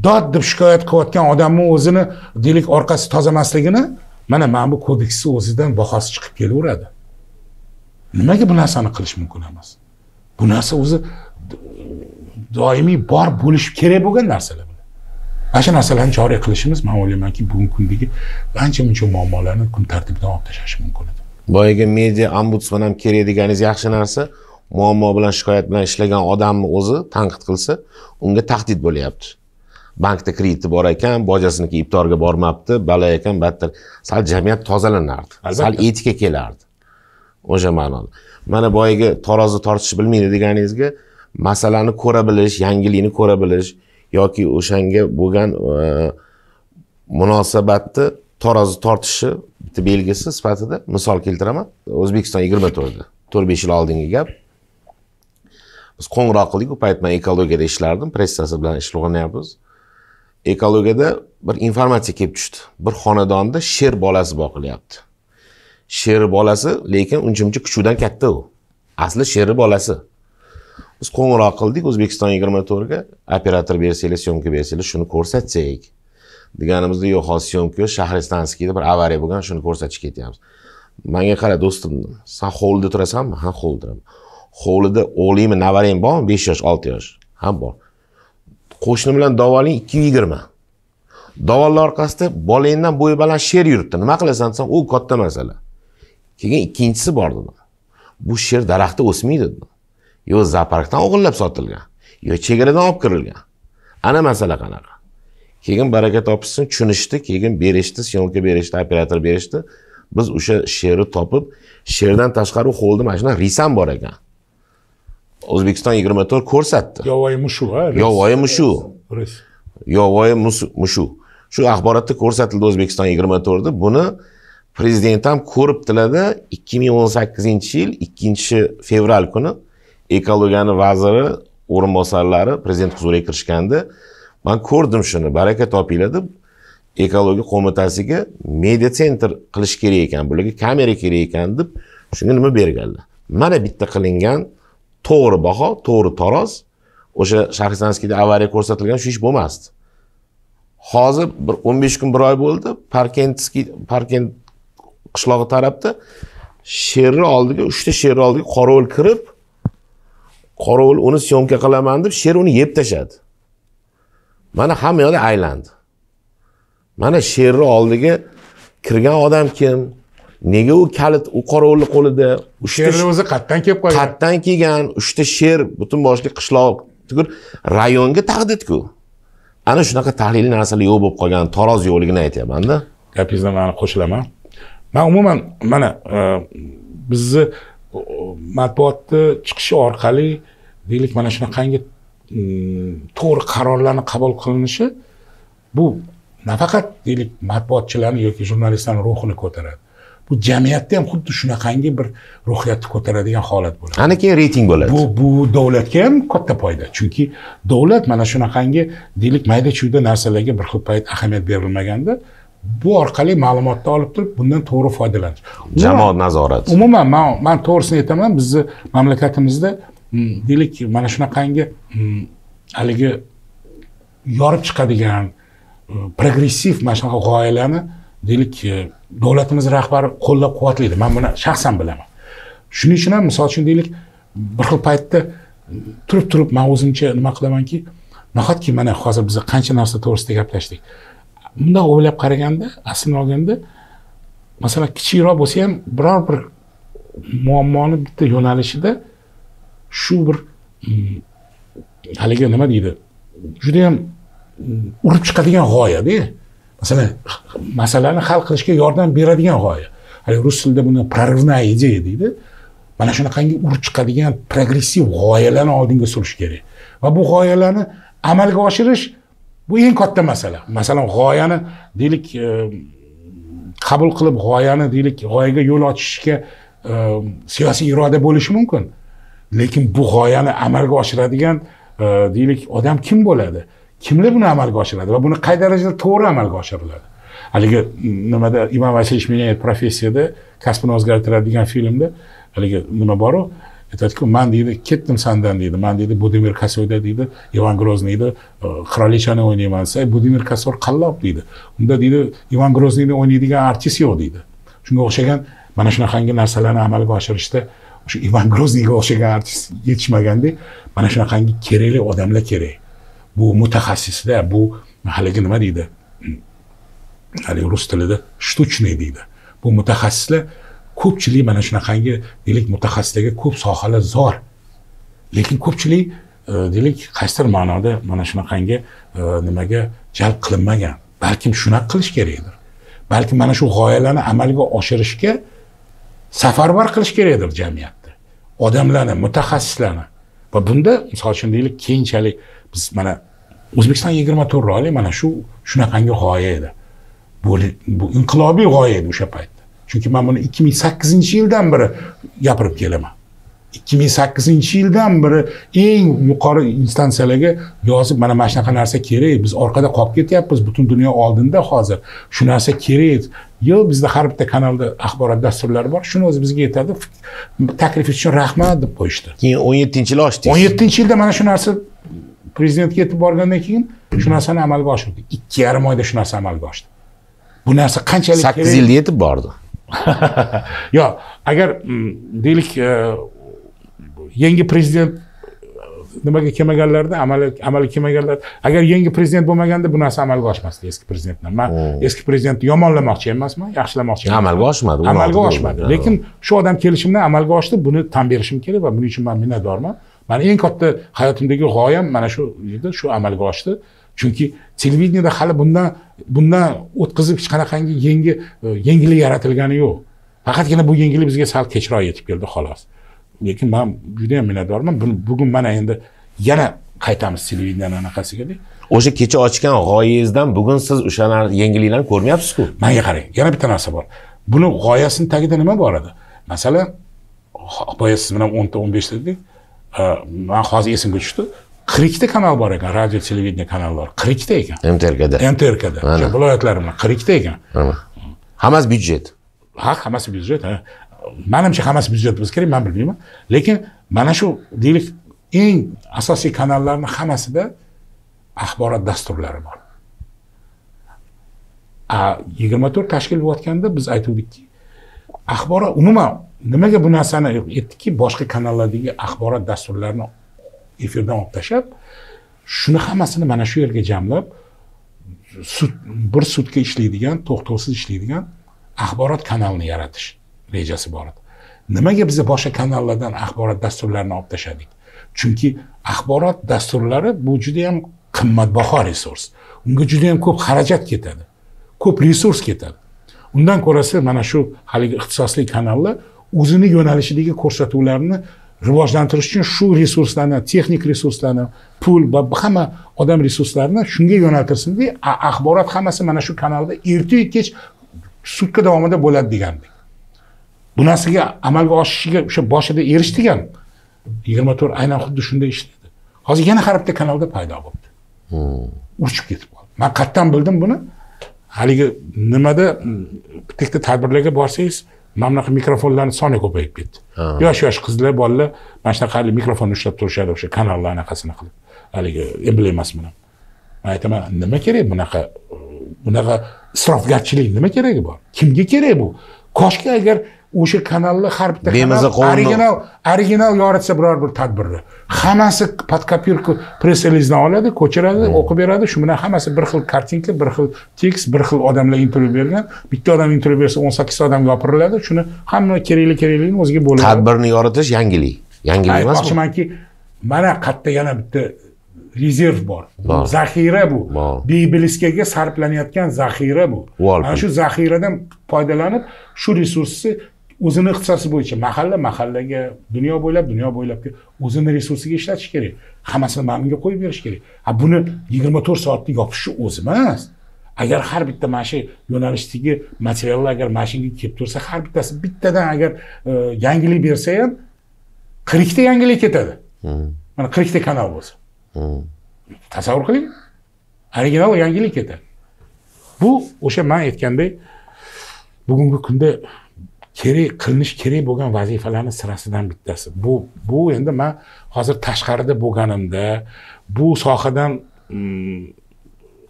dod deb shikoyat qilayotgan odamning o'zini deylik orqasi tozamasligini mana bu kodeksni o'zidan bahosi chiqib kelaveradi. Nimaga bu narsani qilish mumkin emas? Bu narsa o'zi doimiy bor bo'lish kerak bo'lgan narsalar. Mana shu narsalarni joriy qilishimiz men o'ylaymanki bugungi kundagi ancha-muncha muammolarni kun tartibidan olib tashlash mumkin edi. Boyaga media ombudsman ham kerak deganingiz yaxshi narsa. Muammo bilan shikoyat bilan ishlagan odamni o'zi tanqid qilsa, unga tahdid bo'lyapti. Bankda krediti bor ekan, bojasiniki iftorga bormabdi, balo ekan, battar sal jamiyat tozalanardi. Sal etika kelardi. O'sha ma'noda. Mana boyaga tarozi tortish bilmaydi deganingizga, masalani ko'ra bilish, yangilikni ko'ra bilish yoki o'shanga bo'lgan munosabatni tarozi tortishi bitta belgisi sifatida misol keltiraman. O'zbekiston 24da 4-5 yil oldingi gap. Biz qo'ng'iroq qildik, u payt men ekologiyada ishlardim, pressasi bilan ishlayapmiz. Ekologiyada bir informatsiya kelib tushdi. Bir xonadonda sher bolasi boqilyapti. Sher bolasi, lekin uncha-muncha kuchdan katta u. Asli sher bolasi. Biz qo'ng'iroq qildik O'zbekiston 24ga, operator bersanglar, syomka bersanglar, shuni ko'rsatsak. Deganimizda yo'q, hozir syomka, Shahristanskiyda bir avariya bo'lgan, shuni ko'rsatishga ketyapmiz. Menga qara do'stim, sen hovlida turasanmi? Ha, hovlida. Hovlida o'g'lingmi, navaring bormi? 5 yosh, 6 yosh. Ha, bor. Qo'shni bilan davoling 220. Davollar orqasida bolangdan bo'yi baland sher yuribdi. Nima qilasan desam, u katta masala. Keyin ikkinchisi bor dedi. Bu sher daraxtda o'smaydi dedi. Yo zooparkdan o'g'irlab sotilgan, yo chegaradan olib kirilgan. Ana masala qanaqa. Keyin baraka topishsin, tushunishdi, keyin berishdi, syomka berishdi, operator berishdi. Biz o'sha sherni topib, sherdan tashqari hovlida mana shuna risam bor ekan. O'zbekiston 24 ko'rsatdi. Yovvoyi mushu, ha? Yovvoyi mushu. Yovvoyi mushu. Shu axborotda ko'rsatildi O'zbekiston 24da. Buni prezident ham ko'ribdilarda 2018-yil 2-fevral kuni ekologiyaning vaziri o'rinbosarlari prezident huzuriga kirishganda men ko'rdim shuni. Baraka topinglar deb ekologiya qo'mitasiga media center qilish kerak ekan, bularga kamera kerak ekan deb shunga nima berganlar. Mana bitta qilingan to'g'ri baho, to'g'ri taroz. O'sha Shahristanskiyda avariya ko'rsatilgan shu ish bo'lmasdi. Hozir bir 15 kun bir oy bo'ldi, Parkent qishlog'i tarafda sherni oldiga, 3 ta sherni oldiga qorovul kirib, qorovul uni syomka qilaman deb sher uni yeb tashladi. Mana hamma yoqda aylandi. Mana sherni oldiga kirgan odam kim? Nega u kalit u qorovulni qo'lida? Sherni o'zi qayerdan kelib qolgan? Qayerdan kelgan? 3 ta sher butun boshli qishloq, rayonga tahdid-ku. Ana shunaqa tahliliy narsalar yo'q bo'lib qolgan, taroz yo'qligini aytyapman-da. Gapingizga men qo'shilaman. Men umuman mana bizni matbuotda chiqishi orqali deylik mana shunaqangi to'g'ri qarorlarni qabul qilinishi bu nafaqat deylik matbuotchilarni yoki jurnalistlarning ruhini ko'taradi. Bu jamiyatda ham xuddi shunaqangi bir ruhiyatni ko'taradigan holat bo'ladi. Ana keyin reyting bo'ladi. Bu davlatga ham katta foyda. Chunki davlat mana shunaqangi deylik mayda-chuyda narsalarga bir xil payt ahamiyat berilmaganda bu orqali ma'lumotni olib turib bundan to'g'ri foydalanish. Jamoat nazorati. Umuman men to'g'risini aytaman, bizni mamlakatimizda deylik mana shunaqangi haligi yorib chiqadigan progressiv mana shunaqa g'oyalarni deylik davlatimiz rahbari qo'llab-quvvatlaydi. Men buni shaxsan bilaman. Shuning uchun ham misol uchun deylik bir xil paytda turib men o'zimcha nima qilamanki, nahotki mana hozir biz qancha narsa to'g'risida gaplashdik. Bunda o'ylab qaraganda, aslini olganda, masalan, kichikroq bo'lsa ham biror bir muammoni bitta yo'nalishida shu bir haligi nima deydi, juda ham urib chiqadigan g'oya-da. Masalan, masalani hal qilishga yordam beradigan g'oya. Hali rus tilida buni prorivная ideya deydi. Mana shunaqangi urib chiqadigan progressiv g'oyalarni oldinga surish kerak. Va bu g'oyalarni amalga oshirish bu eng katta masala. Masalan, g'oyani deylik qabul qilib, g'oyani deylik g'oyaga yo'l ochishga siyosiy iroda bo'lishi mumkin. Lekin bu g'oyani amalga oshiradigan deylik odam kim bo'ladi? kimlar buni amalga oshiradi va buni qay darajada to'g'ri amalga oshiriladi? Haligi nimada Ivan Vasilievich menga professiyada kasbini o'zgartiradi degan filmda haligi nima bor-ku, aytadi-ku, men deydi ketdim sandan deydi. Men deydi Budimir Kosoyda deydi, Ivan Grozniyda qirolichani o'ynayman desa, Budimir Kosoy qallob deydi. Unda deydi Ivan Grozniyni o'ynaydigan artist yo'q deydi. Shunga o'xshagan mana shunaqangi narsalarni amalga oshirishda o'sha Ivan Grozniyga o'xshagan artist yetishmagandek, mana shunaqangi kerakli odamlar kerak. Bu mutaxassislar, bu haligi nima deydi? Haligi rus tilida shtuchniy deydi. Bu mutaxassislar ko'pchilik mana shunaqangi deylik mutaxassislarga ko'p sohalar zo'r. Lekin ko'pchilik deylik qaysidir ma'noda mana shunaqangi nimaga jalb qilinmagan. Balkim shunaqa qilish kerakdir. Balki mana shu g'oyalarni amalga oshirishga safarbar qilish kerakdir jamiyatda. Odamlarni, mutaxassislarni. Va bunda misol uchun deylik keyinchalik biz mana O'zbekiston 24 oylik mana shunaqangi g'oya edi. Bu inqilobiy g'oya edi o'sha paytda. Chunki men buni 2008-yildan beri gapirib kelaman. 2008-yildan beri eng yuqori instansiyalarga yozib mana shunaqa narsa kerak, biz orqada qolib ketyapmiz, butun dunyo oldinda hozir. Shu narsa kerak. Yo, bizda har bitta kanalda axborot dasturlari bor. Shuni o'zi bizga yetadi. Taklif uchun rahmat deb qo'yishdi. Keyin 17-yil ochdingiz. 17-yilda mana shu narsa prezidentga yetib borgandan keyin shu narsani amalga oshirdik. 2,5 oyda shu narsa amalga oshdi. Bu narsa qanchalik kerak? 8 yilda yetib bordi. Yo, agar deylik yangi prezident nimaga kelmaganlarda, amaliy kelmaganlar, agar yangi prezident bo'lmaganda bu narsa amalga oshmasdi eski prezidentdan. Men eski prezidentni yomonlamoqchi emasman, yaxshilamoqchi emasman. Amalga oshmadi. Amalga oshmadi. Lekin shu odam kelishimdan amalga oshdi, buni tan berishim kerak va buning uchun men minnatdorman. Meni eng katta hayotimdagi g'oyam mana shu edi, shu amalga oshdi. Chunki televideniyada hali bundan o'tkazib hech qanaqangi yangilik yaratilgani yo'q. Faqatgina bu yangilik bizga sal kechroq yetib keldi xolos. Lekin men juda ham minnatdorman. Bugun mana endi yana qaytamiz televideniyani anaqasiga. O'sha kecha ochgan g'oyangizdan bugun siz o'sha yangiliklarni ko'rmayapsiz-ku. Menga qarang, yana bitta narsa bor. Buni g'oyasining tagida nima bor edi? Masalan, boya siz bilan 10 ta 15 ta dedik. Men hozir esimga tushdi. 40 ta kanal bor ekan, radio televideniya kanallari 40 ta ekan. MTRKda. O'sha viloyatlar bilan 40 ta ekan. Hammasi byudjet. Ha, hammasi byudjet, ha. Menimcha hammasi byudjet biz kerak, men bilmayman. Lekin mana shu deylik eng asosiy kanallarning hammasida axborot dasturlari bor. 24 tashkil bo'layotganda biz aytuvdikki, axborot umuman nimaga bu narsani aytdikki, boshqa kanallardagi axborot dasturlarini efirdan olib tashlab, shuni hammasini mana shu yerga jamlab, bir sutka ishlaydigan, to'xtovsiz ishlaydigan axborot kanalini yaratish rejasi bor edi. Nimaga biz boshqa kanallardan axborot dasturlarini olib tashladik? Chunki axborot dasturlari bu juda ham qimmatbaho resurs. Unga juda ham ko'p xarajat ketadi. Ko'p resurs ketadi. Undan ko'rasa mana shu haligi ixtisosli kanallar o'zini yo'nalishidagi ko'rsatuvlarni rivojlantirish uchun shu resurslarni, texnik resurslarni, pul va hamma odam resurslarini shunga yo'naltirsin-da, axborot hammasi mana shu kanalda erta-yu kech sutka davomida bo'ladi degandik. Bu narsaga amalga oshishiga o'sha boshida erishdigan 24 aynan xuddi shunday ishlaydi. Hozir yana har bitta kanalda paydo bo'ldi. Urchib ketib qoldi. Men qattan bildim buni. Haligi nimada bitta tadbirlarga borsangiz, mana bunaqa mikrofonlarning soni ko'payib ketdi. Yosh qizlar, bolalar mana shunaqa mikrofon ushlab turishadi o'sha kanallar anaqasini qilib. Haligi emblemas bilan. Men aytaman, nima kerak bunaqa isrofgarchilik nima keragi bor? Kimga kerak bu? Koshki agar o'sha kanallar har bitta kanal original yoritsa biror bir tadbirni. Hammasi podkopirka press relizdan oladi, ko'chiradi, o'qib beradi. Shu bilan hammasi bir xil kartinka, bir xil tekst, bir xil odamlar intervyu bergan. Bitta odam intervyu bersa 18 odam gapiriladi. Shuni hamma kerakligini o'ziga bo'ladi. Tadbirni yoritish yangilik. Yangilik emasmi? Aytmoqchimanki, mana qayerda yana bitta rezerv bor. Zaxira bu. Bibeliskaga sarflanayotgan zaxira bu. Mana shu zaxiradan foydalanib, shu resursni o'zini ixtisosi bo'yicha mahallaga, dunyo bo'ylabga o'zini resursiga ishlatish kerak. Hammasini ma'lumga qo'yib berish kerak. Buni 24 soatda yopish o'zi emas. Agar har bitta mana shu yo'nalishdagi materiallar agar mashinga kelib tursa, har bittasi bittadan agar yangilik bersa ham 40 ta yangilik ketadi. Mana 40 ta kanal bo'lsa. Tasavvur qiling. original yangilik edi. Bu o'sha men aytgandek bugungi kunda qilinish kerak bo'lgan vazifalarning sirasidan bittasi. Bu endi men hozir tashqarida bo'lganimda bu sohadan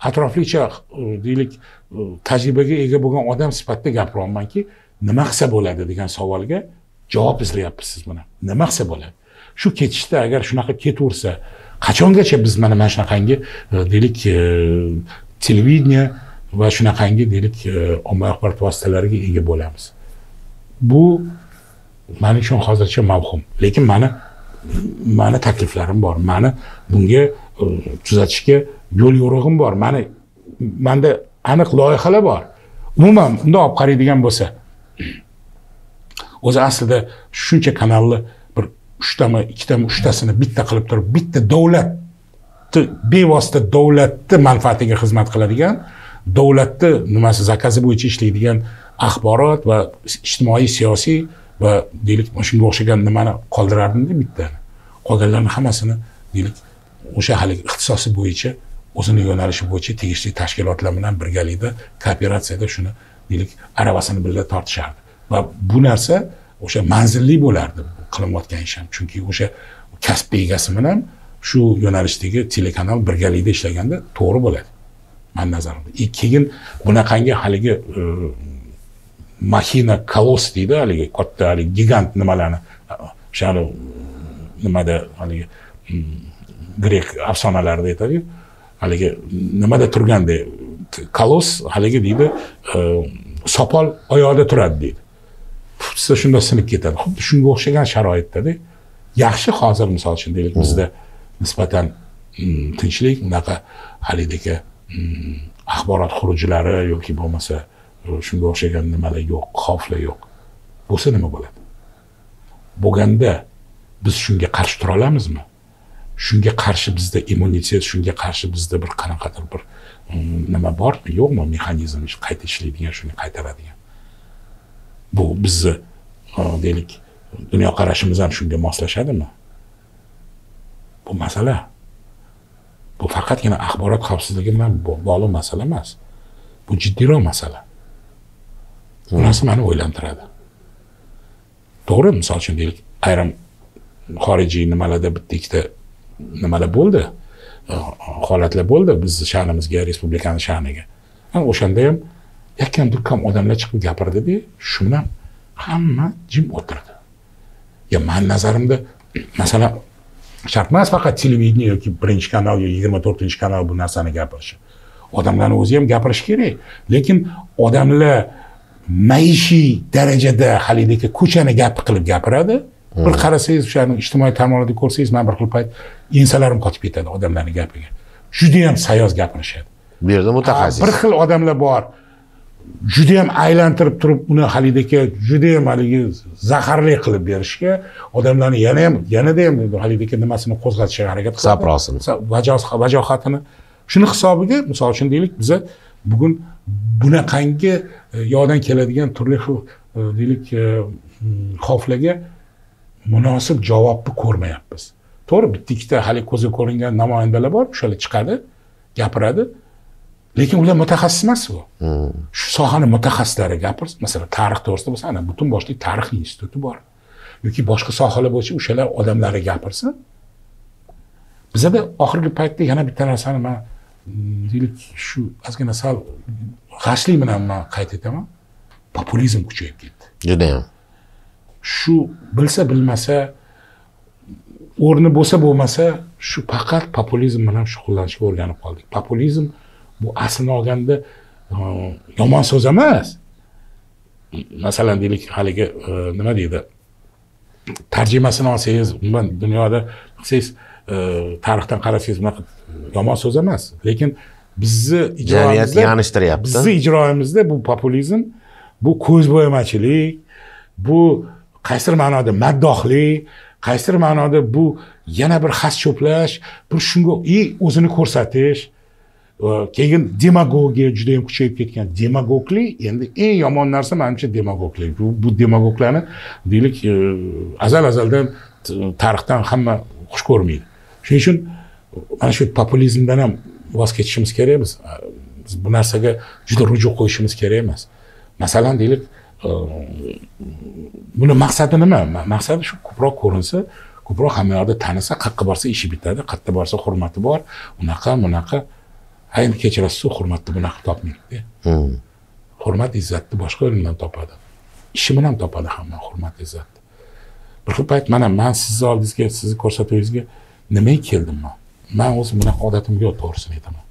atroflicha deylik tajribaga ega bo'lgan odam sifatida gapiryapmanki, nima qilsa bo'ladi degan savolga javob izlayapmiz siz bilan. Nima qilsa bo'ladi? Shu ketishda agar shunaqa ketaversa, qachongacha biz mana shunaqangi deylik televideniya va shunaqangi deylik ommaviy axborot vositalariga ega bo'lamiz? Bu men uchun hozircha mavhum. Lekin mani takliflarim bor. Mani bunga tuzatishga yo'l yo'rig'im bor. Menda aniq loyihalar bor. Umuman bunday olib qaraydigan bo'lsa, o'zi aslida shuncha kanalni bir 3 tami, 2 tami, 3 tasini bitta qilib turib, bitta davlatni bevosita davlatni manfaatiga xizmat qiladigan, davlatni nimasi zakazi bo'yicha ishlaydigan axborot va ijtimoiy, siyosiy va deylik shunga o'xshagan nimani qoldirardimda bittani. Qolganlarning hammasini deylik o'sha hali ixtisosi bo'yicha o'zini yo'nalishi bo'yicha tegishli tashkilotlar bilan birgalikda kooperatsiyada shuni deylik aravasini birga tortishardi. Va bu narsa o'sha manzilli bo'lardi qilinayotgan ish ham. Chunki o'sha kasb egasi bilan shu yo'nalishdagi telekanal birgalikda ishlaganda to'g'ri bo'ladi. Men nazarimda. Keyin bunaqangi haligi mashina kolos deydi, haligi katta haligi gigant nimalarni o'sha nimada haligi grek afsonalarida aytadi, haligi nimada turganda kolos haligi deydi, sopol oyoqda turadi deydi. Siz shunda sinib ketadi. Xuddi shunga o'xshagan sharoitda-da. Yaxshi hozir misol uchun deylik bizda nisbatan tinchlik, unaqa halidagi axborot xurujlari yoki bo'lmasa shunga o'xshagan nimalar yo'q, xavflar yo'q. Bo'lsa nima bo'ladi? Bo'lganda biz shunga qarshi tura olamizmi? Shunga qarshi bizda immunitet, shunga qarshi bizda bir qanaqadir bir nima bormi, yo'qmi? Mexanizm qayta ishlaydigan, shuni qaytaradigan. Bu bizni deylik dunyoqarashimiz ham shunga moslashadimi? Bu masala. Bu faqatgina axborot xavfsizligi bilan bog'liq masala emas. Bu jiddiyroq masala. Bu narsa meni o'ylantiradi. To'g'ri, misol uchun deylik, ayrim xorijiy nimalarda bitta-ikkita nimalar bo'ldi, holatlar bo'ldi bizni sha'nimizga, respublikani sha'niga. O'shanda ham yakkam-dukkam odamlar chiqib gapirdi-da, shu bilan hamma jim o'tirdi. Men nazarimda masalan shart emas faqat televideniya yoki 1-kanal yoki 24-kanal bu narsani gapirishi. Odamlarning o'zi ham gapirish kerak. Lekin odamlar maishiy darajada halidagi ko'chani gap qilib gapiradi. Bir qarasangiz o'shani ijtimoiy tarmoqlarda ko'rsangiz, men bir xil payt ensalarim qotib ketadi odamlarning gapiga. Juda ham sayoz gapirishadi. Bu yerda mutaxassis. Bir xil odamlar bor. Juda ham aylantirib turib uni halidagi juda ham haligi zaharli qilib berishga, odamlarni yanada ham halidagi nimasini qo'zg'atishga harakat qiladi. Saprosin. Vajohatini. Shuni hisobiga, misol uchun deylik, biz bugun bunaqangi yo'dan keladigan turli xil deylik xavflarga munosib javobni ko'rmayapmiz. To'g'ri, bitta-ikkita hali ko'zga ko'ringan namoyandalar bor, o'shalar chiqadi, gapiradi. Lekin ular mutaxassis emas u. Shu sohani mutaxassislari gapirsa, masalan, tarix to'g'risida bo'lsa, ana butun boshli tarix instituti bor. Yoki boshqa sohalar bo'yicha o'shalar odamlari gapirsa, bizda oxirgi paytda yana bitta narsani men deylik shu ozgina sal g'ashlik bilan men qayd etaman. Populizm kuchayib ketdi. Juda ham. Shu bilsa bilmasa, o'rni bo'lsa bo'lmasa, shu faqat populizm bilan shug'ullanishga o'rganib qoldik. Populizm bu aslini olganda yomon so'z emas. Masalan deylik haligi nima deydi? Tarjimasini olsangiz, umuman dunyoda qilsangiz, tarixdan qarasangiz bunaqa yomon so'z emas. Lekin bizni ijroimizda yanishtiryapti. Bizni ijroimizda bu populizm, bu ko'zbo'yamachilik, bu qaysidir ma'noda maddohlik, qaysidir ma'noda bu yana bir xas cho'plash, bir shunga o'zini ko'rsatish, keyin demagogiya juda ham kuchayib ketgan. Demagoglik endi eng yomon narsa menimcha demagoglik. Bu demagoglarni deylik azaldan tarixdan hamma xush ko'rmaydi. Shuning uchun mana shu populizmdan ham voz kechishimiz kerak biz bu narsaga juda ruju qo'yishimiz kerak emas. Masalan deylik, buni maqsadi nima? Maqsadi shu ko'proq ko'rinsa, ko'proq hamma yoqda tanisa, qayerga borsa ishi bitadi, qayerga borsa hurmati bor, bunaqa. Endi kechirasiz, hurmatni bunaqa topmaydi. Hurmat izzatni boshqa yo'ldan topadi. Ishi bilan topadi hamma hurmat izzatni. Bir xil payt men sizni oldingizga, sizni ko'rsatuvingizga nimaga keldim men? Men o'zim bunaqa odatim yo'q, to'g'risini aytaman.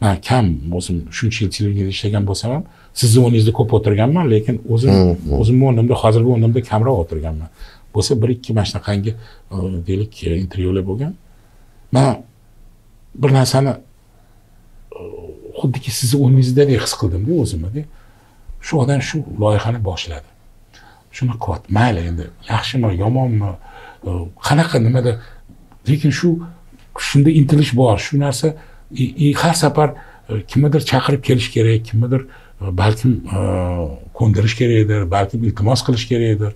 Men kam o'zim shuncha yil televizorda ishlagan bo'lsam ham, sizni o'rningizda ko'p o'tirganman, lekin o'zimning o'rnimda, hozirgi o'rnimda kamroq o'tirganman. Bo'lsa 1-2 mana shunaqangi deylik intervyular bo'lgan. Men bir narsani xuddiki sizni o'rningizdadek his qildim-da o'zimda. Shu odam shu loyihani boshladi. Shuni qilyapti. Mayli endi yaxshimi, yomonmi, qanaqa nimada, lekin shunda intilish bor. Shu narsa har safar kimnidir chaqirib kelish kerak, kimnidir balkim ko'ndirish kerakdir, balkim iltimos qilish kerakdir.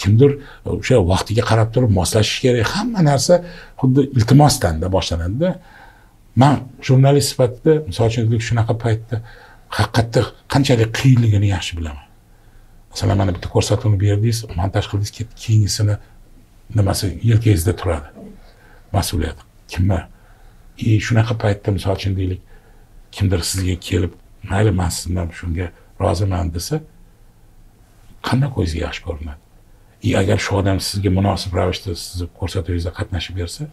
Kimdir o'sha vaqtiga qarab turib moslashish kerak. Hamma narsa xuddi iltimosdan-da boshlanadi-da. Men jurnalist sifatida, misol uchun shunaqa paytda haqiqatda qanchalik qiyinligini yaxshi bilaman. Masalan, mana bitta ko'rsatuvni berdingiz, montaj qildingiz, keyingisini nimasi yelkangizda turadi. Mas'uliyat kimda? Shunaqa paytda misol uchun deylik, kimdir sizga kelib, mayli men sizdan shunga roziman desa, qanday ko'zga yaxshi ko'rinadi? Agar shu odam sizga munosib ravishda sizni ko'rsatuvingizda qatnashib bersa,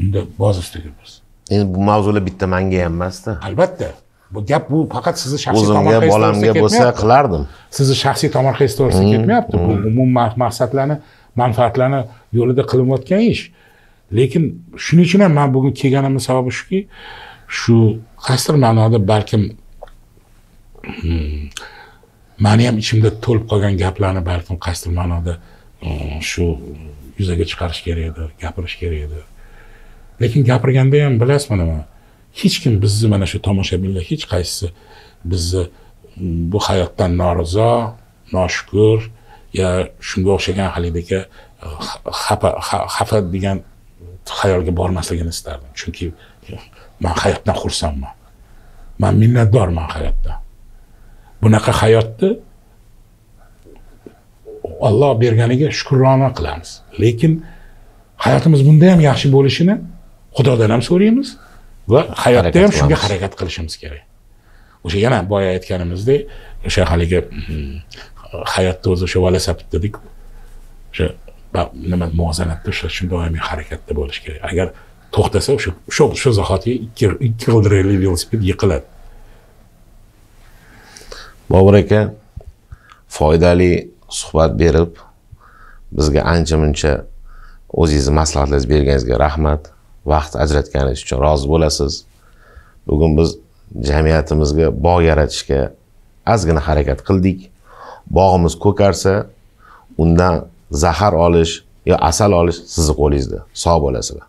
unda boz ustiga biz. Endi bu mavzular bitta menga ham emasda. Albatta. Bu gap bu faqat sizni shaxsiy tomorqangizga bolamga bo'lsa qilardim. Sizni shaxsiy tomorqangiz to'g'risida ketmayapti. Bu umumiy maqsadlarni, manfaatlarni yo'lida qilinayotgan ish. Lekin shuning uchun ham men bugun kelganimning sababi shuki, shu qaysidir ma'noda balkim meni ham ichimda to'lib qolgan gaplarni balkim qaysidir ma'noda shu yuzaga chiqarish kerak edi, gapirish kerak edi. Lekin gapirganda ham bilasizmi nima? Hech kim bizni mana shu tomoshabinlar hech qaysisi bizni bu hayotdan norizo, noshukur ya shunga o'xshagan haligi xafa degan xayolga bormasligini istardim. Chunki men hayotdan xursandman. Men minnatdorman hayotdan. Bunaqa hayotni Alloh berganiga shukrona qilamiz. Lekin hayotimiz bunda ham yaxshi bo'lishini Xudodan ham so'raymiz va hayotda ham shunga harakat qilishimiz kerak. O'sha yana boya aytganimizdek, o'sha haligi hayotda o'zi o'sha valasapit dedik. O'sha nima muvozanatda o'sha doimiy harakatda bo'lish kerak. Agar to'xtasa o'sha zahoti ikki g'ildirakli velosiped yiqiladi. Bobur aka, foydali suhbat berib, bizga ancha-muncha o'zingizni maslahatlaringizni berganingizga rahmat. Vaqt ajratganingiz uchun rozi bo'lasiz. Bugun biz jamiyatimizga bog' yaratishga ozgina harakat qildik. Bog'imiz ko'karsa, undan zahar olish yo asal olish sizning qo'lingizda. Sog' bo'lasizlar.